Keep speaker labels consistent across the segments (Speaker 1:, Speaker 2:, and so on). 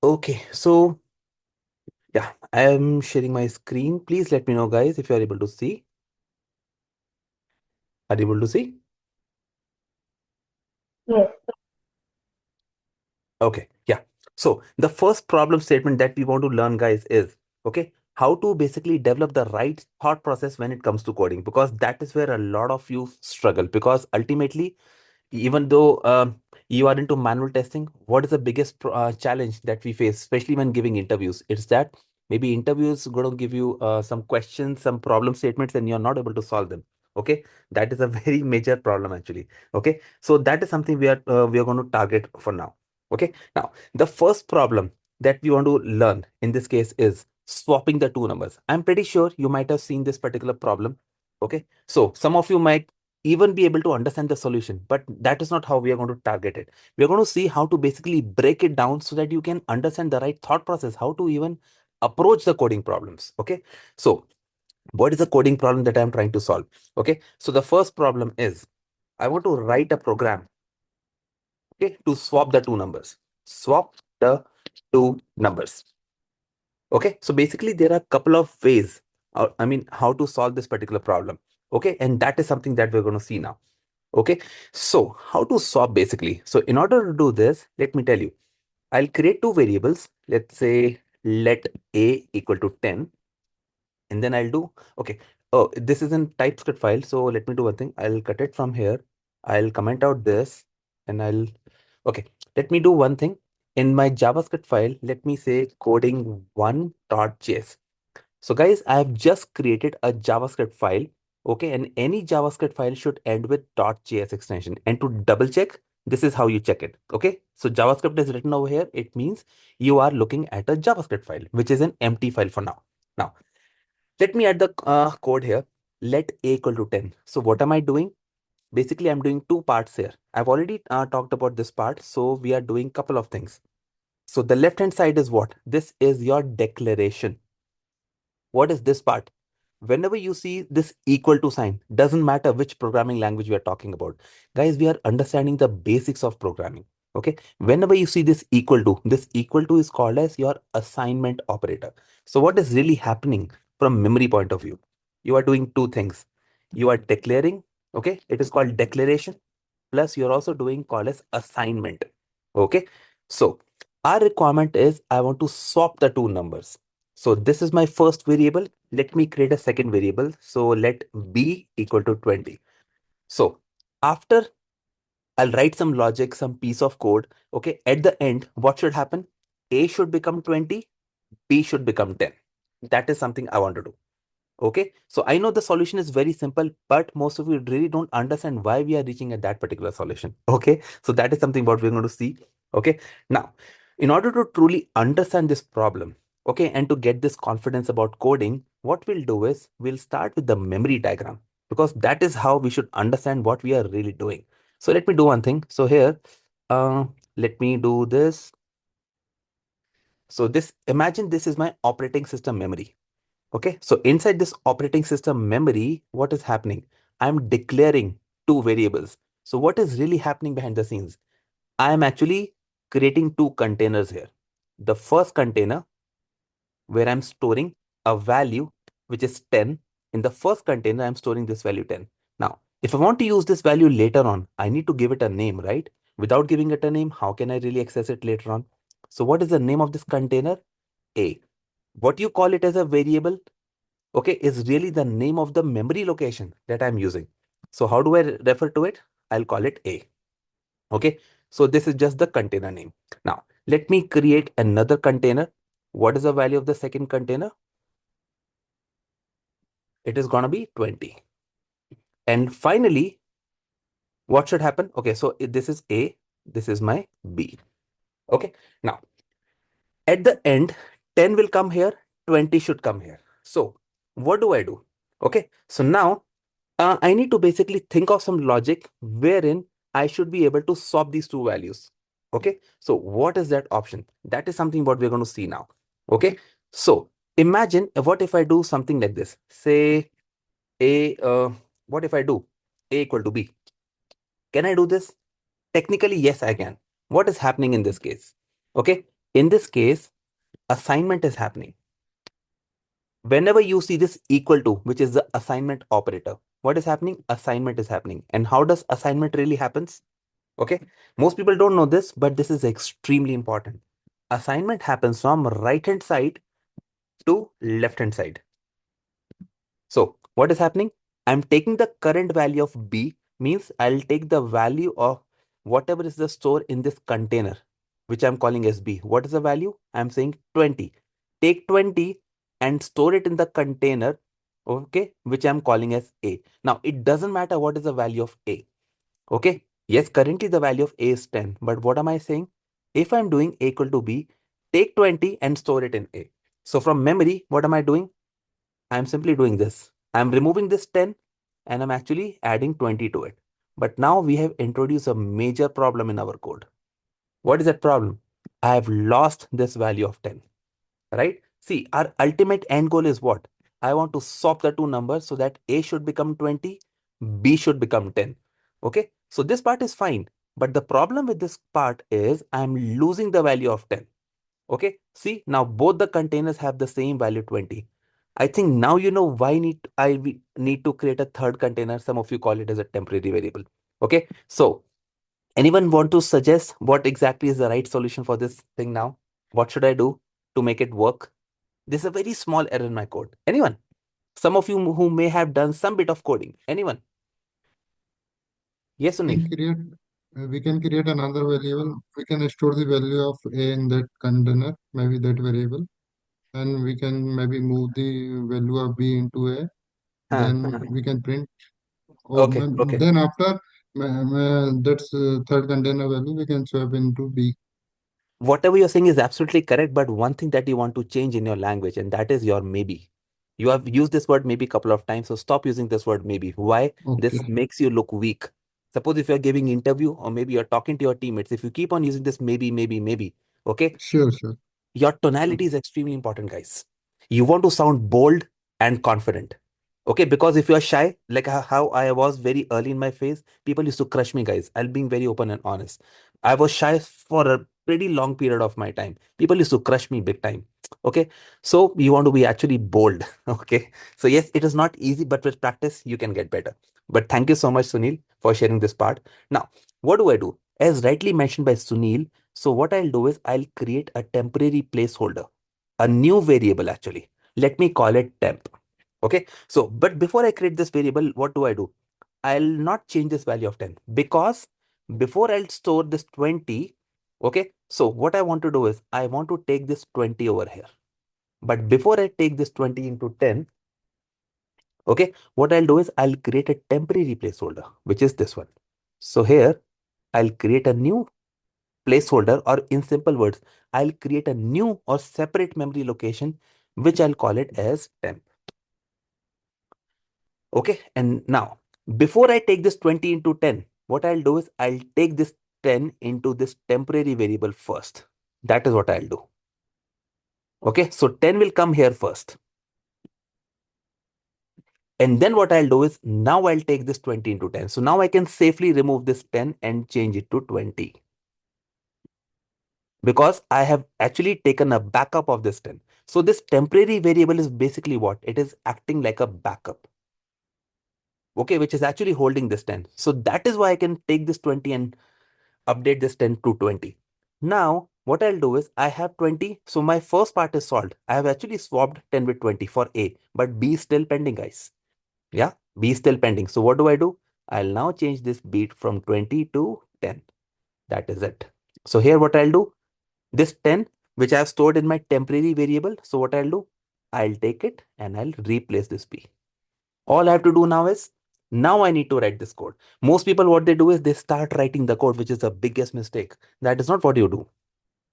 Speaker 1: Okay, so yeah, I am sharing my screen. Please let me know, guys, if you are able to see. Are you able to see?
Speaker 2: Yes.
Speaker 1: Okay, yeah. So the first problem statement that we want to learn, guys, is okay, how to basically develop the right thought process when it comes to coding, because that is where a lot of you struggle. Because ultimately, even though you are into manual testing, what is the biggest challenge that we face, especially when giving interviews? It's that maybe interviews going to give you some questions, some problem statements, and you're not able to solve them. Okay, that is a very major problem actually. Okay, so that is something we are going to target for now. Okay, now the first problem that we want to learn in this case is swapping the two numbers. I'm pretty sure you might have seen this particular problem. Okay, so some of you might even be able to understand the solution, but that is not how we are going to target it. We are going to see how to basically break it down so that you can understand the right thought process, how to even approach the coding problems. Okay, so what is the coding problem that I'm trying to solve? Okay, so the first problem is I want to write a program, okay, to swap the two numbers. Swap the two numbers. Okay, so basically there are a couple of ways, how to solve this particular problem. Okay, and that is something that we're going to see now. Okay, so how to swap basically? So in order to do this, let me tell you, I'll create two variables. Let's say let a equal to 10, and then I'll do, okay, oh, this is in TypeScript file. So let me do one thing. I'll cut it from here. I'll comment out this and okay, let me do one thing. In my JavaScript file, let me say coding1.js. So guys, I have just created a JavaScript file. Okay, and any JavaScript file should end with .js extension. And to double check, this is how you check it. Okay, so JavaScript is written over here. It means you are looking at a JavaScript file, which is an empty file for now. Now, let me add the code here. Let a equal to 10. So what am I doing? Basically, I'm doing two parts here. I've already talked about this part. So we are doing couple of things. So the left hand side is what? This is your declaration. What is this part? Whenever you see this equal to sign, doesn't matter which programming language we are talking about. Guys, we are understanding the basics of programming. Okay. Whenever you see this equal to is called as your assignment operator. So what is really happening from memory point of view? You are doing two things. You are declaring, okay, it is called declaration. Plus you're also doing called as assignment. Okay. So our requirement is I want to swap the two numbers. So this is my first variable. Let me create a second variable. So let b equal to 20. So after I'll write some logic, some piece of code. Okay. At the end, what should happen? A should become 20, B should become 10. That is something I want to do. Okay. So I know the solution is very simple, but most of you really don't understand why we are reaching at that particular solution. Okay. So that is something what we're going to see. Okay. Now, in order to truly understand this problem, okay, and to get this confidence about coding, what we'll do is we'll start with the memory diagram, because that is how we should understand what we are really doing. So let me do one thing. So here, uh, let me do this. So this, imagine this is my operating system memory. Okay, so inside this operating system memory, what is happening? I'm declaring two variables. So what is really happening behind the scenes? I am actually creating two containers here. The first container where I'm storing a value which is 10. In the first container, I'm storing this value 10. Now, if I want to use this value later on, I need to give it a name, right? Without giving it a name, how can I really access it later on? So what is the name of this container? A. What you call it as a variable, okay, is really the name of the memory location that I'm using. So how do I refer to it? I'll call it A. Okay, so this is just the container name. Now, let me create another container. What is the value of the second container? It is going to be 20. And finally, what should happen? Okay, so this is A, this is my B. Okay, now at the end, 10 will come here, 20 should come here. So what do I do? Okay, so now I need to basically think of some logic wherein I should be able to swap these two values. Okay, so what is that option? That is something what we're going to see now. Okay, so imagine what if I do something like this? Say a what if I do a equal to b? Can I do this? Technically, yes, I can. What is happening in this case? Okay, In this case, assignment is happening. Whenever you see this equal to, which is the assignment operator, what is happening? Assignment is happening. And how does assignment really happens? Okay. Most people don't know this, but this is extremely important. Assignment happens from right hand side to left hand side. So what is happening? I'm taking the current value of B, means I'll take the value of whatever is the store in this container, which I'm calling as B. What is the value? I'm saying 20. Take 20 and store it in the container, okay, which I'm calling as A. Now it doesn't matter what is the value of A. Okay. Yes, currently the value of A is 10. But what am I saying? If I'm doing A equal to B, take 20 and store it in A. So from memory, what am I doing? I'm simply doing this. I'm removing this 10 and I'm actually adding 20 to it. But now we have introduced a major problem in our code. What is that problem? I have lost this value of 10, right? See, our ultimate end goal is what? I want to swap the two numbers so that A should become 20, B should become 10. Okay, so this part is fine. But the problem with this part is I'm losing the value of 10. Okay, see, now both the containers have the same value 20. I think now you know why we need to create a third container. Some of you call it as a temporary variable. Okay, so anyone want to suggest what exactly is the right solution for this thing now? What should I do to make it work? This is a very small error in my code. Anyone? Some of you who may have done some bit of coding. Anyone? Yes, Sunil.
Speaker 2: We can create another variable. We can store the value of A in that container, maybe that variable, and we can maybe move the value of B into A.
Speaker 1: Huh.
Speaker 2: Then we can print, or
Speaker 1: Okay, okay.
Speaker 2: then after that's third container value, we can swap into B.
Speaker 1: Whatever you're saying is absolutely correct, but one thing that you want to change in your language, and that is your maybe. You have used this word maybe a couple of times, so stop using this word maybe. Why? This
Speaker 2: Okay,
Speaker 1: makes you look weak. Suppose if you're giving interview or maybe you're talking to your teammates, if you keep on using this maybe, okay,
Speaker 2: sure, sure.
Speaker 1: your tonality is extremely important, guys. You want to sound bold and confident. Okay, because if you're shy, like how I was very early in my phase, people used to crush me, guys. I'll being very open and honest. I was shy for a pretty long period of my time. People used to crush me big time. Okay, so you want to be actually bold. Okay, so yes, it is not easy, but with practice, you can get better. But thank you so much, Sunil, for sharing this part. Now, what do I do? As rightly mentioned by Sunil, so what I'll do is I'll create a temporary placeholder, a new variable actually. Let me call it temp. Okay. So, but before I create this variable, what do I do? I'll not change this value of 10 because before I'll store this 20. Okay. So what I want to do is I want to take this 20 over here. But before I take this 20 into 10, okay, what I'll do is I'll create a temporary placeholder, which is this one. So here I'll create a new placeholder, or in simple words, I'll create a new or separate memory location, which I'll call it as temp. Okay. And now, before I take this 20 into 10, what I'll do is I'll take this 10 into this temporary variable first. That is what I'll do. Okay. So 10 will come here first. And then what I'll do is now I'll take this 20 into 10. So now I can safely remove this 10 and change it to 20 because I have actually taken a backup of this 10. So this temporary variable is basically what? It is acting like a backup. Okay, which is actually holding this 10. So that is why I can take this 20 and update this 10 to 20. Now, what I'll do is I have 20. So my first part is solved. I have actually swapped 10 with 20 for A, but B is still pending, guys. Yeah, B is still pending. So what do? I'll now change this beat from 20 to 10. That is it. So here what I'll do, this 10, which I have stored in my temporary variable. So what I'll do, I'll take it and I'll replace this B. All I have to do now is, now I need to write this code. Most people, what they do is they start writing the code, which is the biggest mistake. That is not what you do,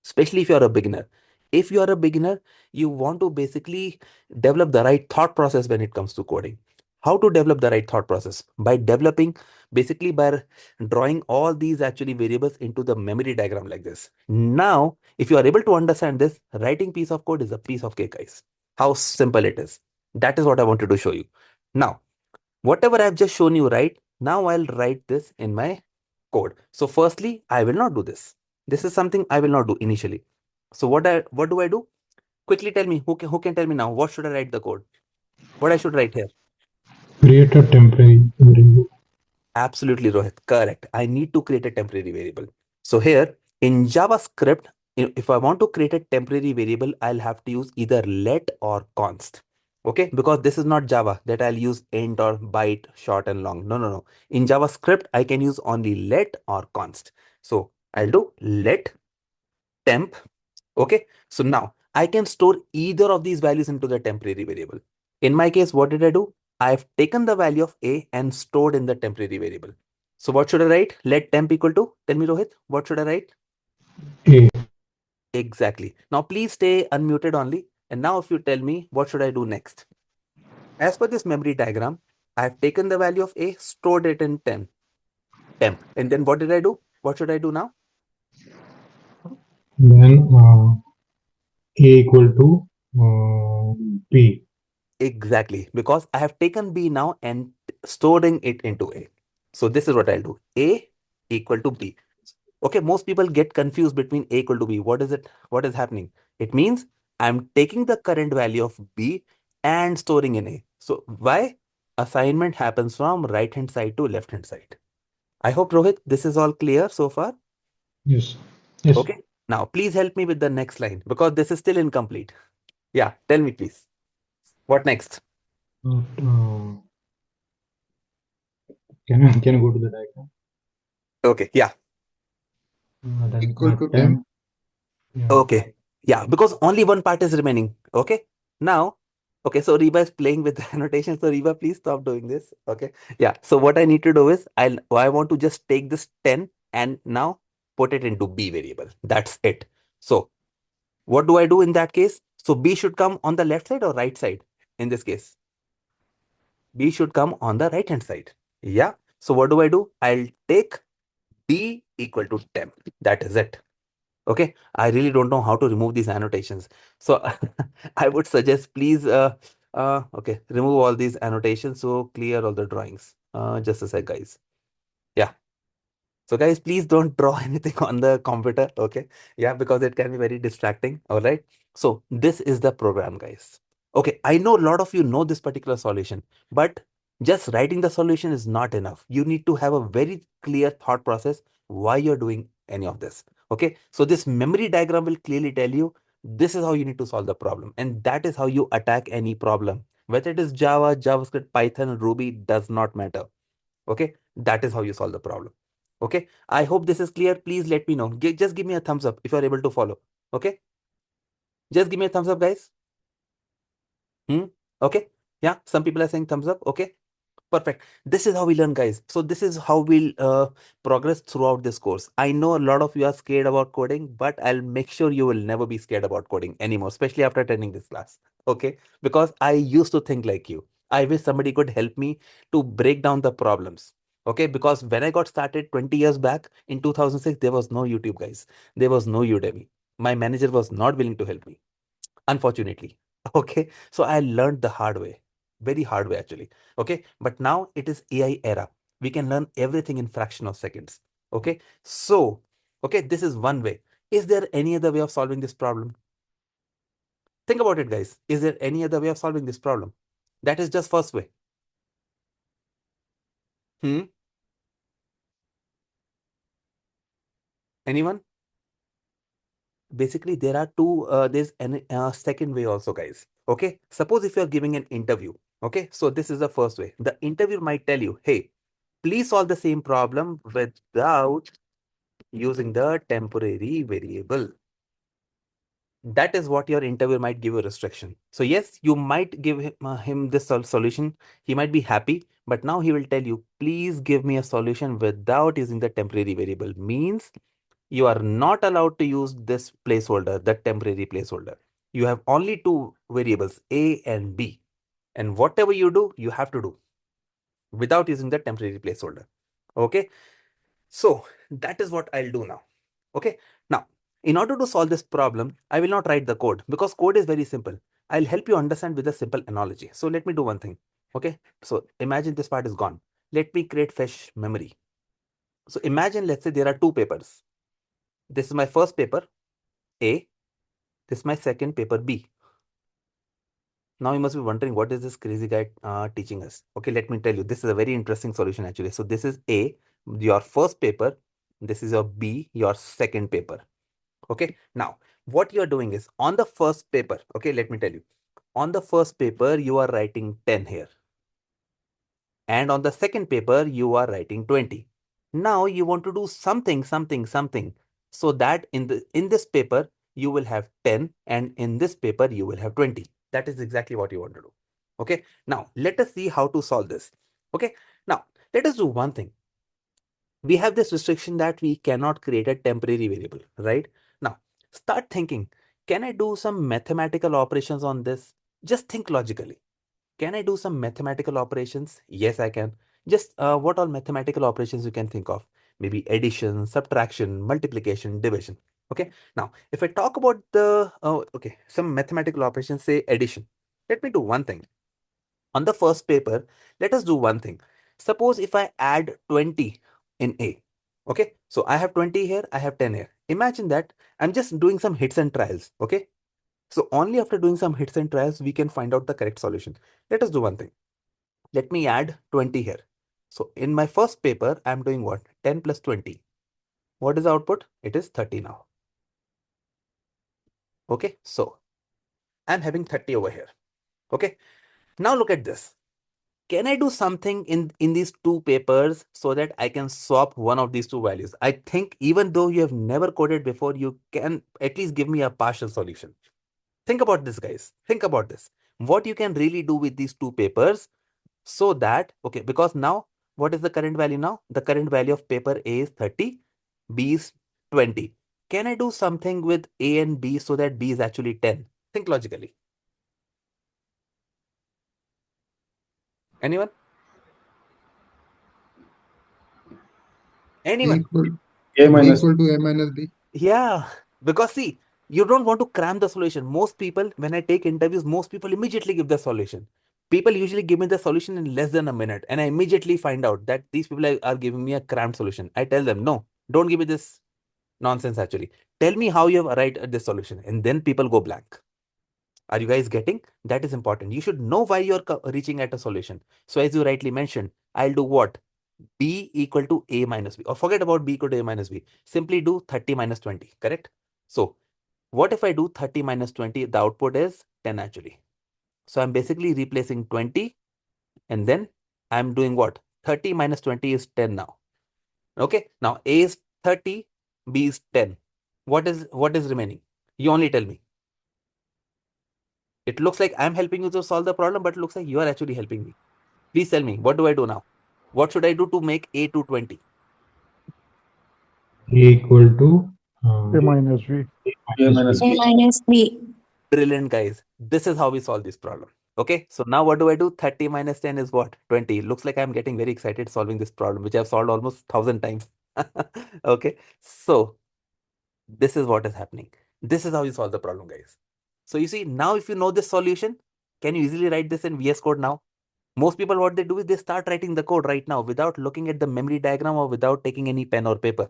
Speaker 1: especially if you're a beginner. If you are a beginner, you want to basically develop the right thought process when it comes to coding. How to develop the right thought process? By developing, basically by drawing all these actually variables into the memory diagram like this. Now, if you are able to understand this, writing piece of code is a piece of cake, guys. How simple it is. That is what I wanted to show you. Now, whatever I've just shown you, right? Now I'll write this in my code. So firstly, I will not do this. This is something I will not do initially. So what do I do? Quickly tell me, who can tell me now? What should I write the code? What I should write here?
Speaker 2: Create a temporary variable.
Speaker 1: Absolutely, Rohit. Correct. I need to create a temporary variable. So here in JavaScript, if I want to create a temporary variable, I'll have to use either let or const. Okay, because this is not Java that I'll use int or byte, short and long. No, no, no. In JavaScript, I can use only let or const. So I'll do let temp. Okay, so now I can store either of these values into the temporary variable. In my case, what did I do? I've taken the value of a and stored in the temporary variable. So what should I write? Let temp equal to, tell me Rohit, what should I write?
Speaker 2: A.
Speaker 1: Exactly. Now please stay unmuted only. And now if you tell me, what should I do next? As per this memory diagram, I've taken the value of a, stored it in temp. And then what did I do? What should I do now?
Speaker 2: Then A equal to B.
Speaker 1: Exactly, because I have taken B now and storing it into A. So this is what I'll do. A equal to B. Okay, most people get confused between A equal to B. What is it? What is happening? It means I'm taking the current value of B and storing in A. So why? Assignment happens from right hand side to left hand side. I hope Rohit, this is all clear so far.
Speaker 2: Yes. Yes.
Speaker 1: Okay. Now please help me with the next line because this is still incomplete. Yeah, tell me please. What next?
Speaker 2: Can you go to the diagram?
Speaker 1: Okay, yeah.
Speaker 2: Then Equal to 10.
Speaker 1: 10.
Speaker 2: Yeah.
Speaker 1: Okay. Yeah, because only one part is remaining. Okay. Now, okay, so Reba is playing with the annotation. So Reba, please stop doing this. Okay. Yeah. So what I need to do is I want to just take this 10 and now put it into B variable. That's it. So what do I do in that case? So B should come on the left side or right side in this case? B should come on the right hand side. Yeah. So what do I do? I'll take B equal to 10. That is it. Okay, I really don't know how to remove these annotations. So I would suggest please, okay, remove all these annotations. So clear all the drawings. Just a sec, guys. Yeah. So guys, please don't draw anything on the computer. Okay. Yeah, because it can be very distracting. All right. So this is the program, guys. Okay. I know a lot of you know this particular solution, but just writing the solution is not enough. You need to have a very clear thought process why you're doing any of this. Okay. So this memory diagram will clearly tell you this is how you need to solve the problem. And that is how you attack any problem. Whether it is Java, JavaScript, Python, Ruby, does not matter. Okay, that is how you solve the problem. Okay, I hope this is clear. Please let me know. Just give me a thumbs up if you're able to follow. Okay, just give me a thumbs up, guys. Hmm? Okay, yeah, some people are saying thumbs up. Okay, perfect. This is how we learn, guys. So this is how we'll progress throughout this course. I know a lot of you are scared about coding, but I'll make sure you will never be scared about coding anymore, especially after attending this class. Okay, because I used to think like you. I wish somebody could help me to break down the problems. Okay, because when I got started 20 years back in 2006, there was no YouTube, guys. There was no Udemy. My manager was not willing to help me, unfortunately. Okay, so I learned the hard way, very hard way actually. Okay, but now it is AI era. We can learn everything in fraction of seconds. Okay, so okay, this is one way. Is there any other way of solving this problem? Think about it, guys. Is there any other way of solving this problem? That is just first way. Hmm? Anyone? Basically, there are two. There's an second way also, guys. Okay, suppose if you are giving an interview. Okay, so this is the first way. The interviewer might tell you, hey, please solve the same problem without using the temporary variable. That is what your interviewer might give you a restriction. So yes, you might give him this solution. He might be happy, but now he will tell you, please give me a solution without using the temporary variable. Means you are not allowed to use this placeholder, the temporary placeholder. You have only two variables, A and B. And whatever you do, you have to do without using the temporary placeholder. Okay. So that is what I'll do now. Okay. Now, in order to solve this problem, I will not write the code because code is very simple. I'll help you understand with a simple analogy. So let me do one thing. Okay. So imagine this part is gone. Let me create fresh memory. So imagine, let's say there are two papers. This is my first paper, A, This is my second paper B. Now you must be wondering, what is this crazy guy teaching us? Okay, let me tell you. This is a very interesting solution actually. So this is A, your first paper. This is your B, your second paper. Okay, now what you are doing is on the first paper. Okay, let me tell you. On the first paper, you are writing 10 here. And on the second paper, you are writing 20. Now you want to do something, so that in this paper, you will have 10, and in this paper, you will have 20. That is exactly what you want to do. Okay, now let us see how to solve this. Okay, now let us do one thing. We have this restriction that we cannot create a temporary variable, right? Now start thinking, can I do some mathematical operations on this? Just think logically. Can I do some mathematical operations? Yes, I can. Just what all mathematical operations you can think of? Maybe addition, subtraction, multiplication, division. Okay. Now, if I talk about some mathematical operations, say addition. Let me do one thing. On the first paper, let us do one thing. Suppose if I add 20 in A. Okay. So I have 20 here, I have 10 here. Imagine that I'm just doing some hits and trials. Okay. So only after doing some hits and trials, we can find out the correct solution. Let us do one thing. Let me add 20 here. So in my first paper, I'm doing what? 10 plus 20. What is the output? It is 30 now. Okay, so I'm having 30 over here. Okay, now look at this. Can I do something in these two papers so that I can swap one of these two values? I think even though you have never coded before, you can at least give me a partial solution. Think about this, guys. Think about this. What you can really do with these two papers so that, okay, because now what is the current value now? The current value of paper A is 30, B is 20. Can I do something with A and B so that B is actually 10? Think logically. Anyone?
Speaker 2: B
Speaker 1: Anyone?
Speaker 2: equal
Speaker 3: A
Speaker 2: B
Speaker 3: minus.
Speaker 2: equal to A minus B.
Speaker 1: Yeah, because see, you don't want to cram the solution. Most people, when I take interviews, most people immediately give the solution. People usually give me the solution in less than a minute, and I immediately find out that these people are giving me a crammed solution. I tell them, no, don't give me this nonsense actually. Tell me how you have arrived at this solution, and then people go blank. Are you guys getting? That is important. You should know why you're reaching at a solution. So as you rightly mentioned, I'll do what? B equal to A minus B. Or forget about B equal to A minus B. Simply do 30 minus 20, correct? So what if I do 30 minus 20? The output is 10 actually. So I'm basically replacing 20, and then I'm doing what? 30 minus 20 is 10 now. Okay. Now A is 30, B is 10. What is remaining? You only tell me. It looks like I'm helping you to solve the problem, but it looks like you are actually helping me. Please tell me, what do I do now? What should I do to make A to 20?
Speaker 3: A equal to
Speaker 4: A minus B.
Speaker 3: A minus
Speaker 5: A
Speaker 3: B.
Speaker 5: minus B.
Speaker 1: Brilliant, guys. This is how we solve this problem. Okay, so now what do I do? 30 minus 10 is what? 20. Looks like I'm getting very excited solving this problem, which I've solved almost 1,000 times. Okay, so this is what is happening. This is how you solve the problem, guys. So you see, now if you know this solution, can you easily write this in VS Code now? Most people, what they do is they start writing the code right now without looking at the memory diagram or without taking any pen or paper.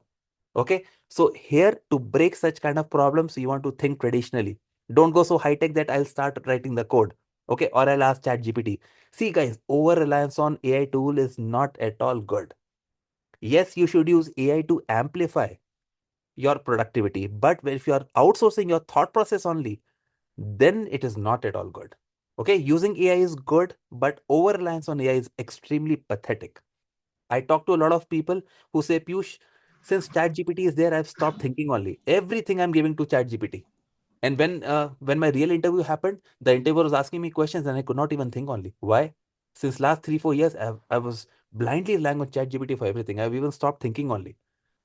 Speaker 1: Okay, so here to break such kind of problems, you want to think traditionally. Don't go so high tech that I'll start writing the code. Okay, or I'll ask ChatGPT. See, guys, over reliance on AI tool is not at all good. Yes, you should use AI to amplify your productivity, but if you are outsourcing your thought process only, then it is not at all good. Okay, using AI is good, but over reliance on AI is extremely pathetic. I talk to a lot of people who say, Piyush, since ChatGPT is there, I've stopped thinking only. Everything I'm giving to ChatGPT. And when my real interview happened, the interviewer was asking me questions and I could not even think only. Why? Since last 3-4 years, I was blindly relying on ChatGPT for everything. I've even stopped thinking only.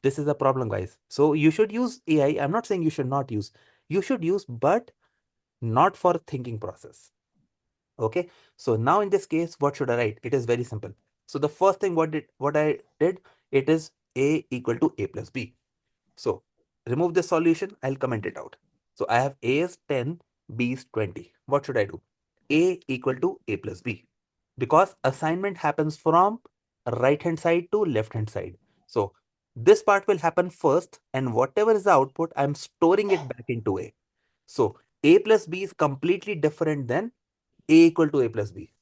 Speaker 1: This is the problem, guys. So you should use AI. I'm not saying you should not use. You should use, but not for thinking process. Okay. So now in this case, what should I write? It is very simple. So the first thing what I did, it is A equal to A plus B. So remove this solution, I'll comment it out. So I have A is 10, B is 20. What should I do? A equal to A plus B. Because assignment happens from right hand side to left hand side. So this part will happen first, and whatever is the output, I'm storing it back into A. So A plus B is completely different than A equal to A plus B.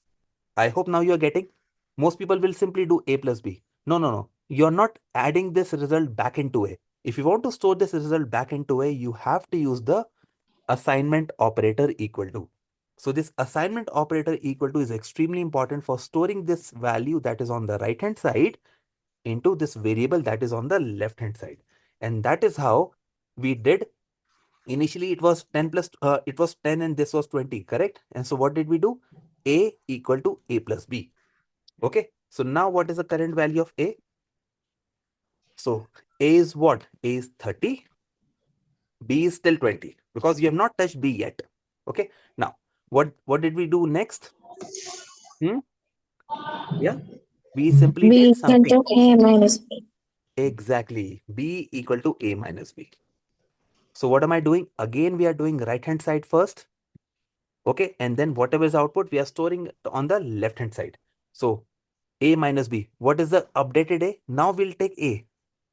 Speaker 1: I hope now you're getting. Most people will simply do A plus B. No, no, no. You're not adding this result back into A. If you want to store this result back into A, you have to use the assignment operator equal to. So this assignment operator equal to is extremely important for storing this value that is on the right hand side into this variable that is on the left hand side. And that is how we did. Initially it was 10 plus it was 10 and this was 20, correct? And so what did we do? A equal to A plus B. Okay, so now what is the current value of A? So A is what? A is 30, B is still 20 because you have not touched B yet. Okay, now what did we do next? Yeah, we simply
Speaker 4: B
Speaker 1: did
Speaker 4: equal
Speaker 1: something.
Speaker 4: to A minus B.
Speaker 1: Exactly, B equal to A minus B. So what am I doing? Again, we are doing right hand side first. Okay, and then whatever is output, we are storing it on the left hand side. So A minus B. What is the updated A? Now we'll take A.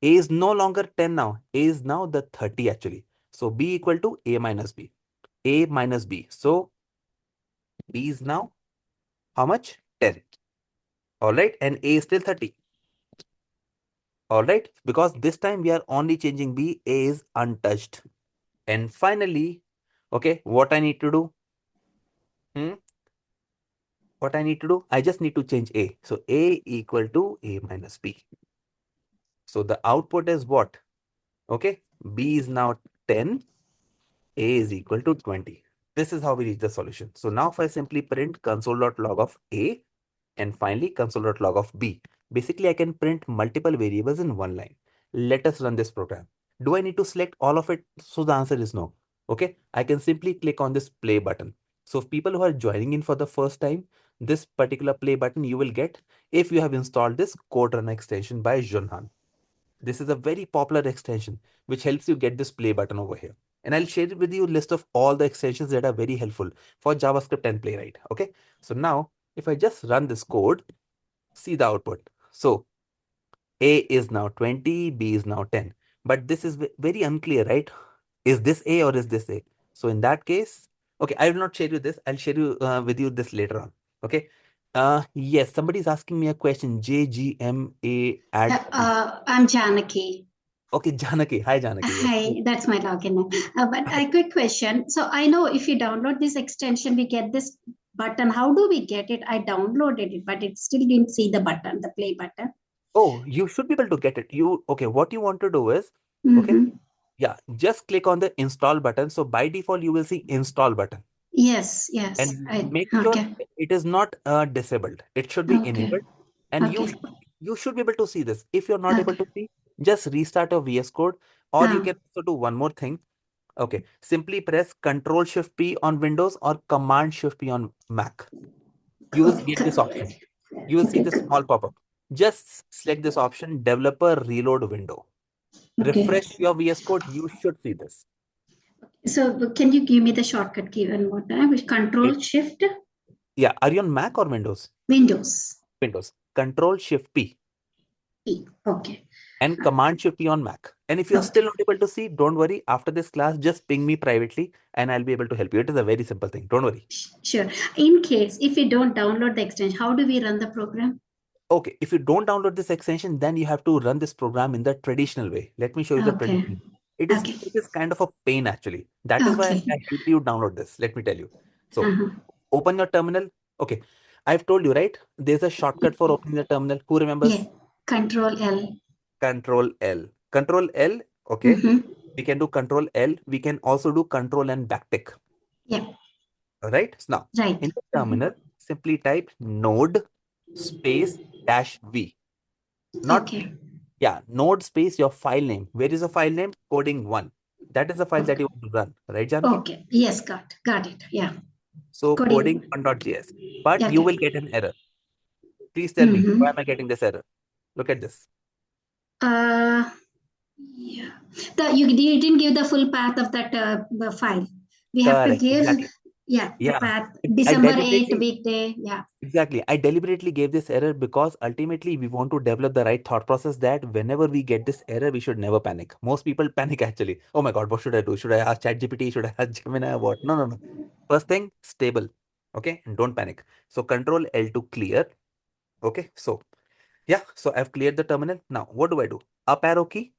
Speaker 1: A is no longer 10 now. A is now the 30 actually. So B equal to A minus B. A minus B. So B is now how much? 10. All right. And A is still 30. All right. Because this time we are only changing B. A is untouched. And finally, okay, what I need to do? What I need to do? I just need to change A. So A equal to A minus B. So the output is what? Okay. B is now 10. A is equal to 20. This is how we reach the solution. So now if I simply print console.log of A and finally console.log of B, basically I can print multiple variables in one line. Let us run this program. Do I need to select all of it? So the answer is no. Okay, I can simply click on this play button. So if people who are joining in for the first time, this particular play button you will get if you have installed this code run extension by Junhan. This is a very popular extension which helps you get this play button over here. And I'll share with you a list of all the extensions that are very helpful for JavaScript and Playwright. Okay. So now if I just run this code, see the output. So A is now 20, B is now 10. But this is very unclear, right? Is this A or is this A? So in that case, okay, I will not share you this. I'll share you with you this later on. Okay. Yes, somebody is asking me a question. JGMA add.
Speaker 5: I'm Janaki.
Speaker 1: Okay, Janaki. Hi, Janaki. Yes.
Speaker 5: Hi, that's my login name. But a quick question. So I know if you download this extension, we get this button. How do we get it? I downloaded it, but it still didn't see the button, the play button.
Speaker 1: Oh, you should be able to get it. Okay, what you want to do is, okay, yeah, just click on the install button. So by default, you will see install button.
Speaker 5: Yes.
Speaker 1: And make sure it is not disabled. It should be enabled. And you should be able to see this. If you're not able to see, just restart your VS Code, or you can also do one more thing. Okay, simply press Control Shift P on Windows or Command Shift P on Mac. You will get this option. You will see this small pop-up. Just select this option, Developer Reload window. Refresh your VS Code. You should see this.
Speaker 5: So can you give me the shortcut key one more time? Control Shift?
Speaker 1: Yeah. Are you on Mac or Windows?
Speaker 5: Windows.
Speaker 1: Windows. Control Shift P.
Speaker 5: Okay.
Speaker 1: And Command Shift P on Mac. And if you're still not able to see, don't worry. After this class, just ping me privately and I'll be able to help you. It is a very simple thing. Don't worry.
Speaker 5: Sure. In case if we don't download the extension, how do we run the program?
Speaker 1: Okay, if you don't download this extension, then you have to run this program in the traditional way. Let me show you the traditional. It is kind of a pain actually. That is why I help you download this. Let me tell you. So open your terminal. Okay, I've told you, right? There's a shortcut for opening the terminal. Who remembers?
Speaker 5: Yeah. Control L.
Speaker 1: Control L. Control L. Okay. We can do Control L. We can also do Control and backtick.
Speaker 5: Yeah.
Speaker 1: All right. So now in the terminal, simply type node space -v. Not yeah, node space your file name. Where is the file name? Coding1. That is the file that you want to run, right, Janki?
Speaker 5: Okay. Yes, got it. Yeah.
Speaker 1: So coding1.js. But you will get an error. Please tell me, why am I getting this error? Look at this.
Speaker 5: Yeah. You didn't give the full path of that file. We have to give. Yeah, the
Speaker 1: Yeah,
Speaker 5: path.
Speaker 1: I
Speaker 5: December 8th
Speaker 1: deliberately,
Speaker 5: weekday. Yeah.
Speaker 1: exactly. I deliberately gave this error because ultimately we want to develop the right thought process that whenever we get this error, we should never panic. Most people panic actually. Oh my God, what should I do? Should I ask ChatGPT? Should I ask Gemini? What? No, no, no. First thing, stable. Okay, and don't panic. So Control L to clear. Okay, so yeah, so I've cleared the terminal. Now, what do I do? Up arrow key,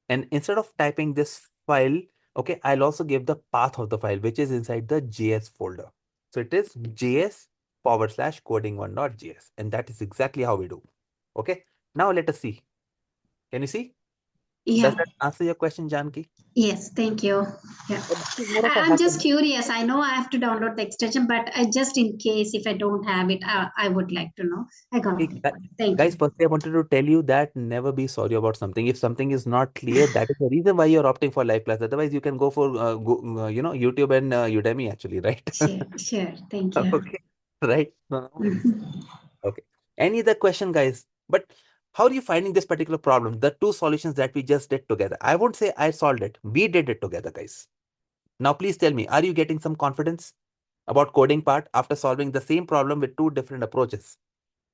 Speaker 1: and instead of typing this file, okay, I'll also give the path of the file, which is inside the JS folder. So it is js/coding1.js, and that is exactly how we do. Okay, now let us see. Can you see? Does
Speaker 5: Yeah.
Speaker 1: that answer your question, Janki?
Speaker 5: Yes. Thank you. Yeah.
Speaker 1: But this is more of a
Speaker 5: I'm
Speaker 1: hack
Speaker 5: just
Speaker 1: and
Speaker 5: curious. I know I have to download the extension, but I just in case if I don't have it, I would like to know. I got
Speaker 1: hey,
Speaker 5: it. Thank
Speaker 1: guys,
Speaker 5: you.
Speaker 1: firstly, I wanted to tell you that never be sorry about something. If something is not clear, that is the reason why you're opting for live class. Otherwise, you can go for YouTube and Udemy actually, right?
Speaker 5: Sure. Sure. Thank you.
Speaker 1: Okay, right? No, no worries.
Speaker 5: Mhm.
Speaker 1: Okay. Any other question, guys? But how are you finding this particular problem? The two solutions that we just did together. I won't say I solved it. We did it together, guys. Now, please tell me, are you getting some confidence about coding part after solving the same problem with two different approaches?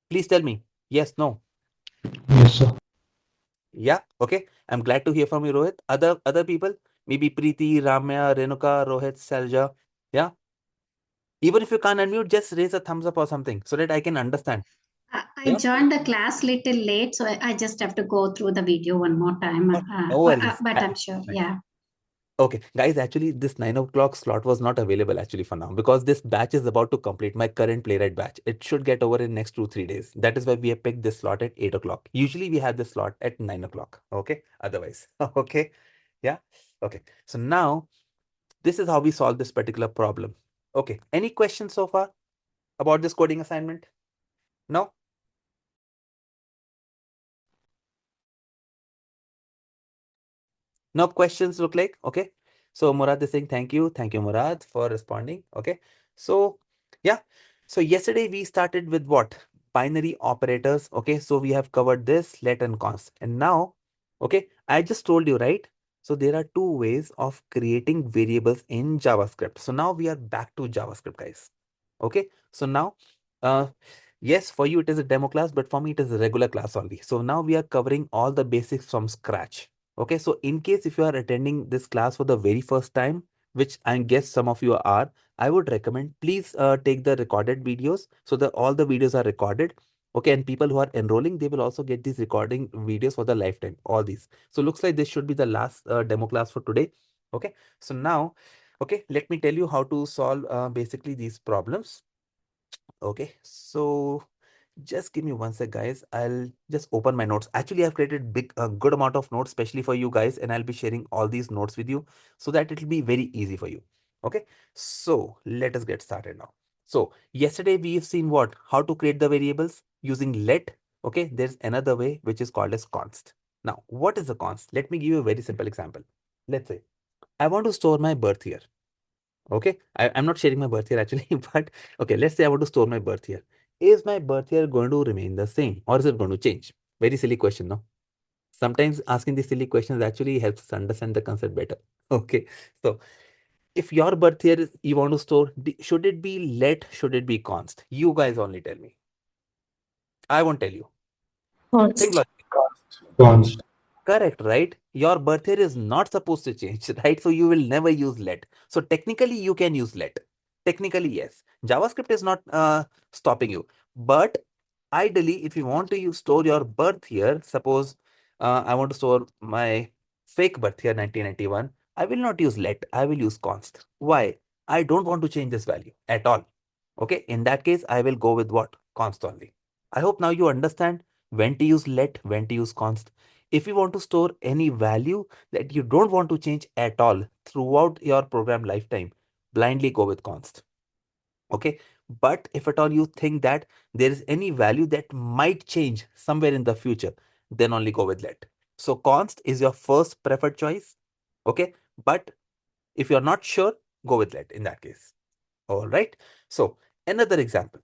Speaker 1: Please tell me. Yes, no.
Speaker 3: Yes, sir.
Speaker 1: Yeah. Okay. I'm glad to hear from you, Rohit. Other people, maybe Preeti, Ramya, Renuka, Rohit, Selja. Yeah. Even if you can't unmute, just raise a thumbs up or something so that I can understand.
Speaker 5: I
Speaker 1: Yeah.
Speaker 5: joined the class little late, so I just have to go through the video one more time.
Speaker 1: Oh, no worries.
Speaker 5: But I'm sure. Yeah.
Speaker 1: Okay, guys, actually, this 9 o'clock slot was not available actually for now because this batch is about to complete my current playwright batch. It should get over in next 2-3 days. That is why we have picked this slot at 8 o'clock. Usually we have this slot at 9 o'clock. Okay, otherwise. Okay, yeah. Okay, so now this is how we solve this particular problem. Okay, any questions so far about this coding assignment? No? No questions look like. Okay. So Murad is saying thank you. Thank you, Murad, for responding. Okay. So yeah. So yesterday we started with what? Binary operators. Okay. So we have covered this, let and const. And now, okay, I just told you, right? So there are two ways of creating variables in JavaScript. So now we are back to JavaScript, guys. Okay. So now, uh, yes, for you it is a demo class, but for me it is a regular class only. So now we are covering all the basics from scratch. Okay, so in case if you are attending this class for the very first time, which I guess some of you are, I would recommend please take the recorded videos so that all the videos are recorded. Okay, and people who are enrolling, they will also get these recording videos for the lifetime, all these. So looks like this should be the last demo class for today. Okay, so now, okay, let me tell you how to solve basically these problems. Okay, so just give me one sec, guys. I'll just open my notes. Actually, I've created a good amount of notes, especially for you guys, and I'll be sharing all these notes with you so that it'll be very easy for you. Okay, so let us get started now. So yesterday we've seen what? How to create the variables using let. Okay, there's another way which is called as const. Now, what is a const? Let me give you a very simple example. Let's say I want to store my birth year. Okay, I'm not sharing my birth year actually, but okay, let's say I want to store my birth year. Is my birth year going to remain the same or is it going to change? Very silly question, no? Sometimes asking these silly questions actually helps us understand the concept better. Okay, so if your birth year is you want to store, should it be let, should it be const? You guys only tell me. I won't tell you. Think
Speaker 5: Const.
Speaker 1: logically.
Speaker 3: Const.
Speaker 1: Correct, right? Your birth year is not supposed to change, right? So you will never use let. So technically, you can use let. Technically, yes. JavaScript is not stopping you. But ideally, if you want to use store your birth year, suppose I want to store my fake birth year 1991, I will not use let. I will use const. Why? I don't want to change this value at all. Okay, in that case, I will go with what? Const only. I hope now you understand when to use let, when to use const. If you want to store any value that you don't want to change at all throughout your program lifetime, blindly go with const. Okay. But if at all you think that there is any value that might change somewhere in the future, then only go with let. So const is your first preferred choice. Okay. But if you're not sure, go with let in that case. All right. So another example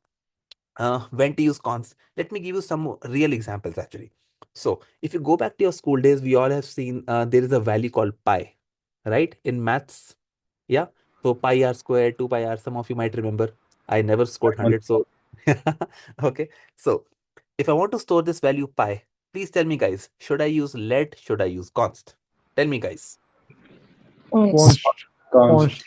Speaker 1: when to use const. Let me give you some real examples actually. So if you go back to your school days, we all have seen there is a value called pi, right? In maths, yeah. So pi r squared, 2 pi r, some of you might remember. I never scored 100. So, okay. So if I want to store this value pi, please tell me, guys, should I use let? Should I use const? Tell me, guys.
Speaker 3: Const. Const.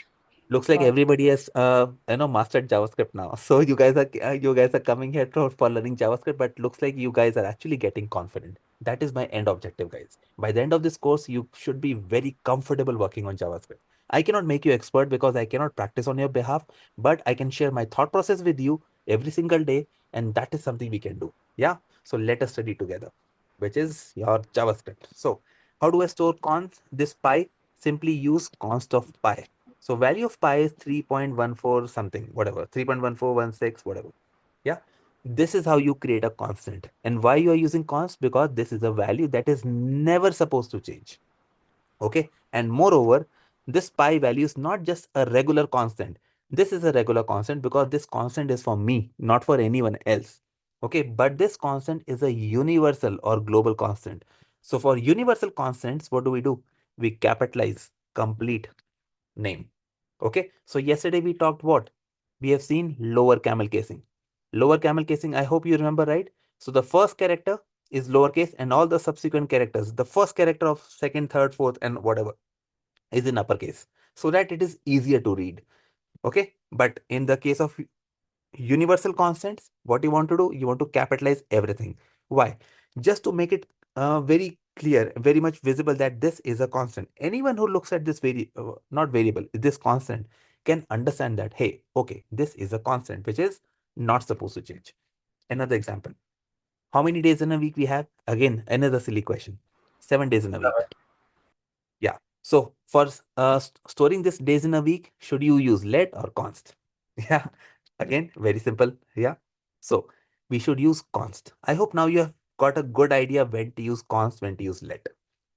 Speaker 1: Looks like everybody has mastered JavaScript now. So you guys are coming here for learning JavaScript, but looks like you guys are actually getting confident. That is my end objective, guys. By the end of this course, you should be very comfortable working on JavaScript. I cannot make you expert because I cannot practice on your behalf, but I can share my thought process with you every single day, and that is something we can do. Yeah. So let us study together, which is your JavaScript. So how do I store const this pi? Simply use const of pi. So value of pi is 3.14 something, whatever, 3.1416, whatever. Yeah. This is how you create a constant. And why you are using const? Because this is a value that is never supposed to change. Okay. And moreover, this pi value is not just a regular constant. This is a regular constant because this constant is for me, not for anyone else. Okay. But this constant is a universal or global constant. So for universal constants, what do? We capitalize complete name. Okay, so yesterday we talked what? We have seen lower camel casing. Lower camel casing, I hope you remember, right? So the first character is lowercase and all the subsequent characters, the first character of second, third, fourth, and whatever is in uppercase so that it is easier to read. Okay, but in the case of universal constants, what you want to do, you want to capitalize everything. Why? Just to make it very clear, very much visible that this is a constant. Anyone who looks at this not variable, this constant can understand that, hey, okay, this is a constant which is not supposed to change. Another example, how many days in a week we have? Again, another silly question. 7 days in a week. Yeah. So for storing this days in a week, should you use let or const? Yeah. Again, very simple. Yeah. So we should use const. I hope now you have got a good idea when to use const, when to use let.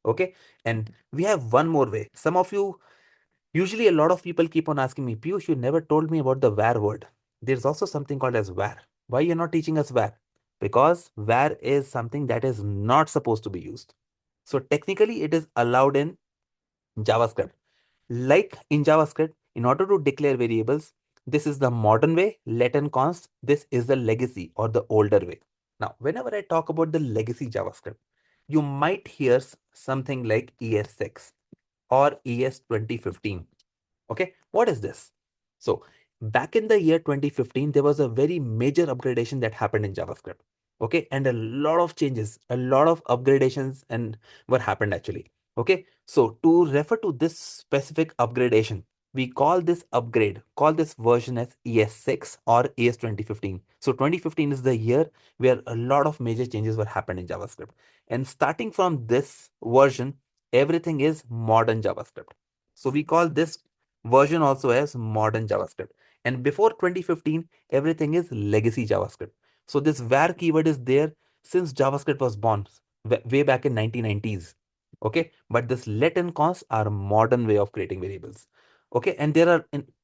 Speaker 1: Okay. And we have one more way. Some of you, usually a lot of people keep on asking me, Piyush, you never told me about the where word. There's also something called as where. Why you're not teaching us where? Because where is something that is not supposed to be used. So technically it is allowed in JavaScript. Like in JavaScript, in order to declare variables, this is the modern way, let and const. This is the legacy or the older way. Now, whenever I talk about the legacy JavaScript, you might hear something like ES6 or ES 2015. Okay, what is this? So back in the year 2015, there was a very major upgradation that happened in JavaScript. Okay, and a lot of changes, a lot of upgradations, and what happened actually. Okay, so to refer to this specific upgradation, we call this upgrade, call this version as ES6 or ES 2015. So 2015 is the year where a lot of major changes were happened in JavaScript. And starting from this version, everything is modern JavaScript. So we call this version also as modern JavaScript. And before 2015, everything is legacy JavaScript. So this where keyword is there since JavaScript was born way back in 1990s. Okay, but this let and const are a modern way of creating variables. Okay, and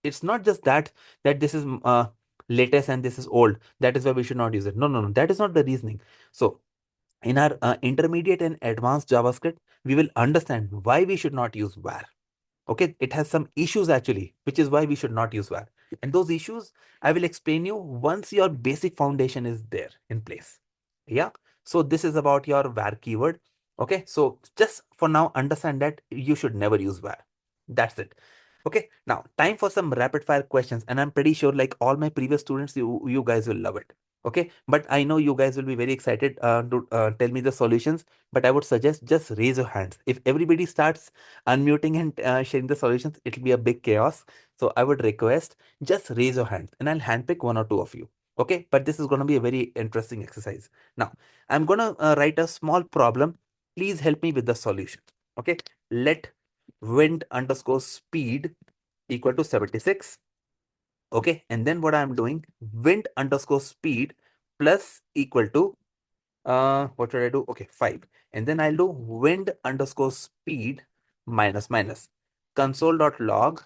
Speaker 1: it's not just that this is latest and this is old. That is why we should not use it. No, no, no. That is not the reasoning. So in our intermediate and advanced JavaScript, we will understand why we should not use where. Okay, it has some issues actually, which is why we should not use var. And those issues I will explain you once your basic foundation is there in place. Yeah. So this is about your var keyword. Okay. So just for now, understand that you should never use var. That's it. Okay. Now time for some rapid fire questions. And I'm pretty sure like all my previous students, you guys will love it. Okay. But I know you guys will be very excited to tell me the solutions. But I would suggest just raise your hands. If everybody starts unmuting and sharing the solutions, it'll be a big chaos. So I would request just raise your hands and I'll handpick one or two of you. Okay, but this is going to be a very interesting exercise. Now, I'm going to write a small problem. Please help me with the solution. Okay, let wind underscore speed equal to 76. Okay, and then what I'm doing, wind underscore speed plus equal to what should I do? Okay, 5. And then I'll do wind underscore speed minus minus console.log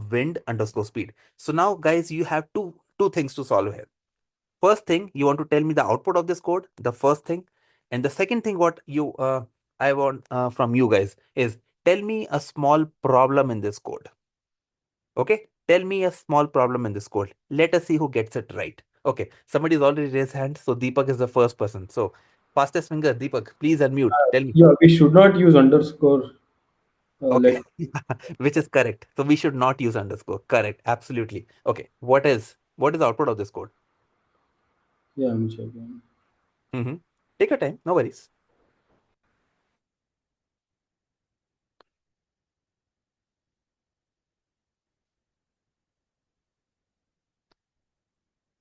Speaker 1: wind underscore speed. So now guys, you have two things to solve here. First thing, you want to tell me the output of this code, the first thing. And the second thing, what I want from you guys is tell me a small problem in this code. Okay, tell me a small problem in this code. Let us see who gets it right. Okay, somebody's already raised hand, so Deepak is the first person. So fastest finger, Deepak, please unmute. Tell me.
Speaker 3: Yeah, we should not use underscore.
Speaker 1: Okay,
Speaker 3: Like
Speaker 1: which is correct. So we should not use underscore. Correct, absolutely. Okay, what is the output of this code?
Speaker 3: yeah, I'm checking.
Speaker 1: Mm-hmm. Take your time, no worries.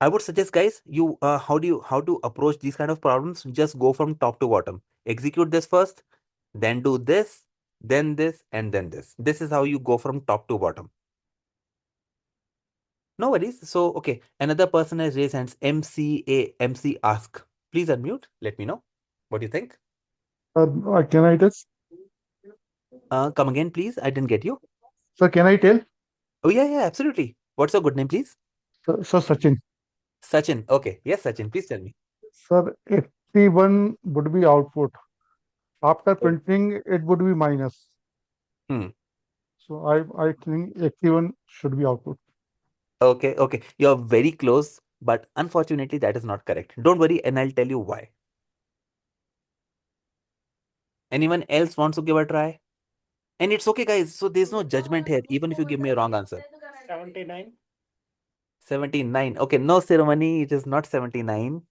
Speaker 1: I would suggest, guys, you how to approach these kind of problems? Just go from top to bottom. Execute this first, then do this, then this, and then this. This is how you go from top to bottom. No worries. So, okay, another person has raised hands. MC ask. Please unmute. Let me know. What do you think?
Speaker 4: Can I tell?
Speaker 1: Come again, please. I didn't get you.
Speaker 4: Sir, can I tell?
Speaker 1: Oh, yeah, absolutely. What's your good name, please?
Speaker 4: Sir, Sachin.
Speaker 1: Sachin. Okay. Yes, Sachin. Please tell me.
Speaker 4: Sir, 81 would be output. After printing, it would be minus.
Speaker 1: Hmm.
Speaker 4: So I think 81 should be output.
Speaker 1: Okay. You're very close, but unfortunately, that is not correct. Don't worry, and I'll tell you why. Anyone else wants to give a try? And it's okay, guys. So there's no judgment here, even if you give me a wrong answer.
Speaker 6: 79.
Speaker 1: 79. Okay, no ceremony. It is not 79.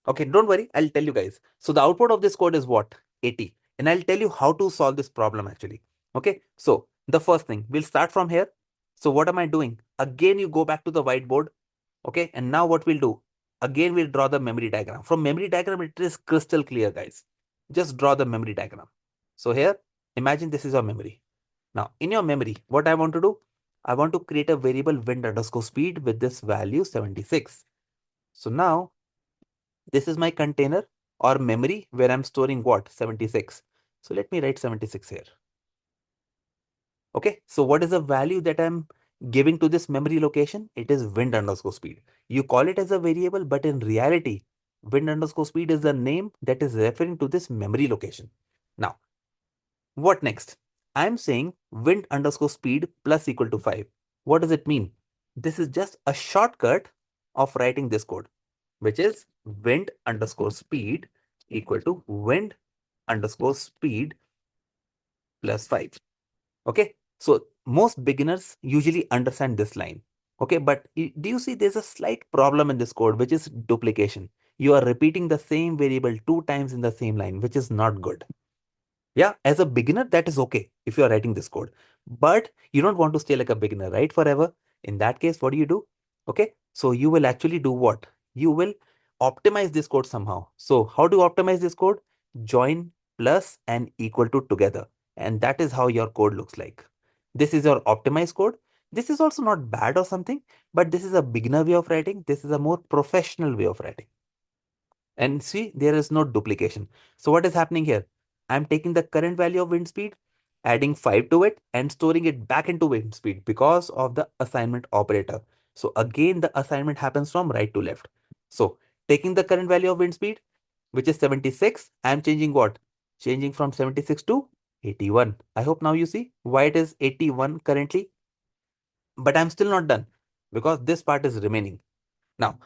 Speaker 1: Okay, don't worry. I'll tell you guys. So the output of this code is what? 80. And I'll tell you how to solve this problem actually. Okay, so the first thing, we'll start from here. So what am I doing? Again, you go back to the whiteboard. Okay, and now what we'll do? Again, we'll draw the memory diagram. From memory diagram, it is crystal clear, guys. Just draw the memory diagram. So here, imagine this is your memory. Now, in your memory, what I want to do? I want to create a variable wind underscore speed with this value 76. So now, this is my container or memory where I'm storing what? 76. So let me write 76 here. Okay, so what is the value that I'm giving to this memory location? It is wind underscore speed. You call it as a variable, but in reality, wind underscore speed is the name that is referring to this memory location. Now, what next? I'm saying wind underscore speed plus equal to 5. What does it mean? This is just a shortcut of writing this code, which is wind underscore speed equal to wind underscore speed plus 5. Okay, so most beginners usually understand this line. Okay, but do you see there's a slight problem in this code, which is duplication. You are repeating the same variable 2 times in the same line, which is not good. Yeah, as a beginner, that is okay if you are writing this code, but you don't want to stay like a beginner, right? Forever. In that case, what do you do? Okay, so you will actually do what? You will optimize this code somehow. So how do you optimize this code? Join plus and equal to together. And that is how your code looks like. This is your optimized code. This is also not bad or something, but this is a beginner way of writing. This is a more professional way of writing. And see, there is no duplication. So what is happening here? I'm taking the current value of wind speed, adding 5 to it and storing it back into wind speed because of the assignment operator. So again, the assignment happens from right to left. So taking the current value of wind speed, which is 76, I'm changing what? Changing from 76 to 81. I hope now you see why it is 81 currently. But I'm still not done because this part is remaining. Now,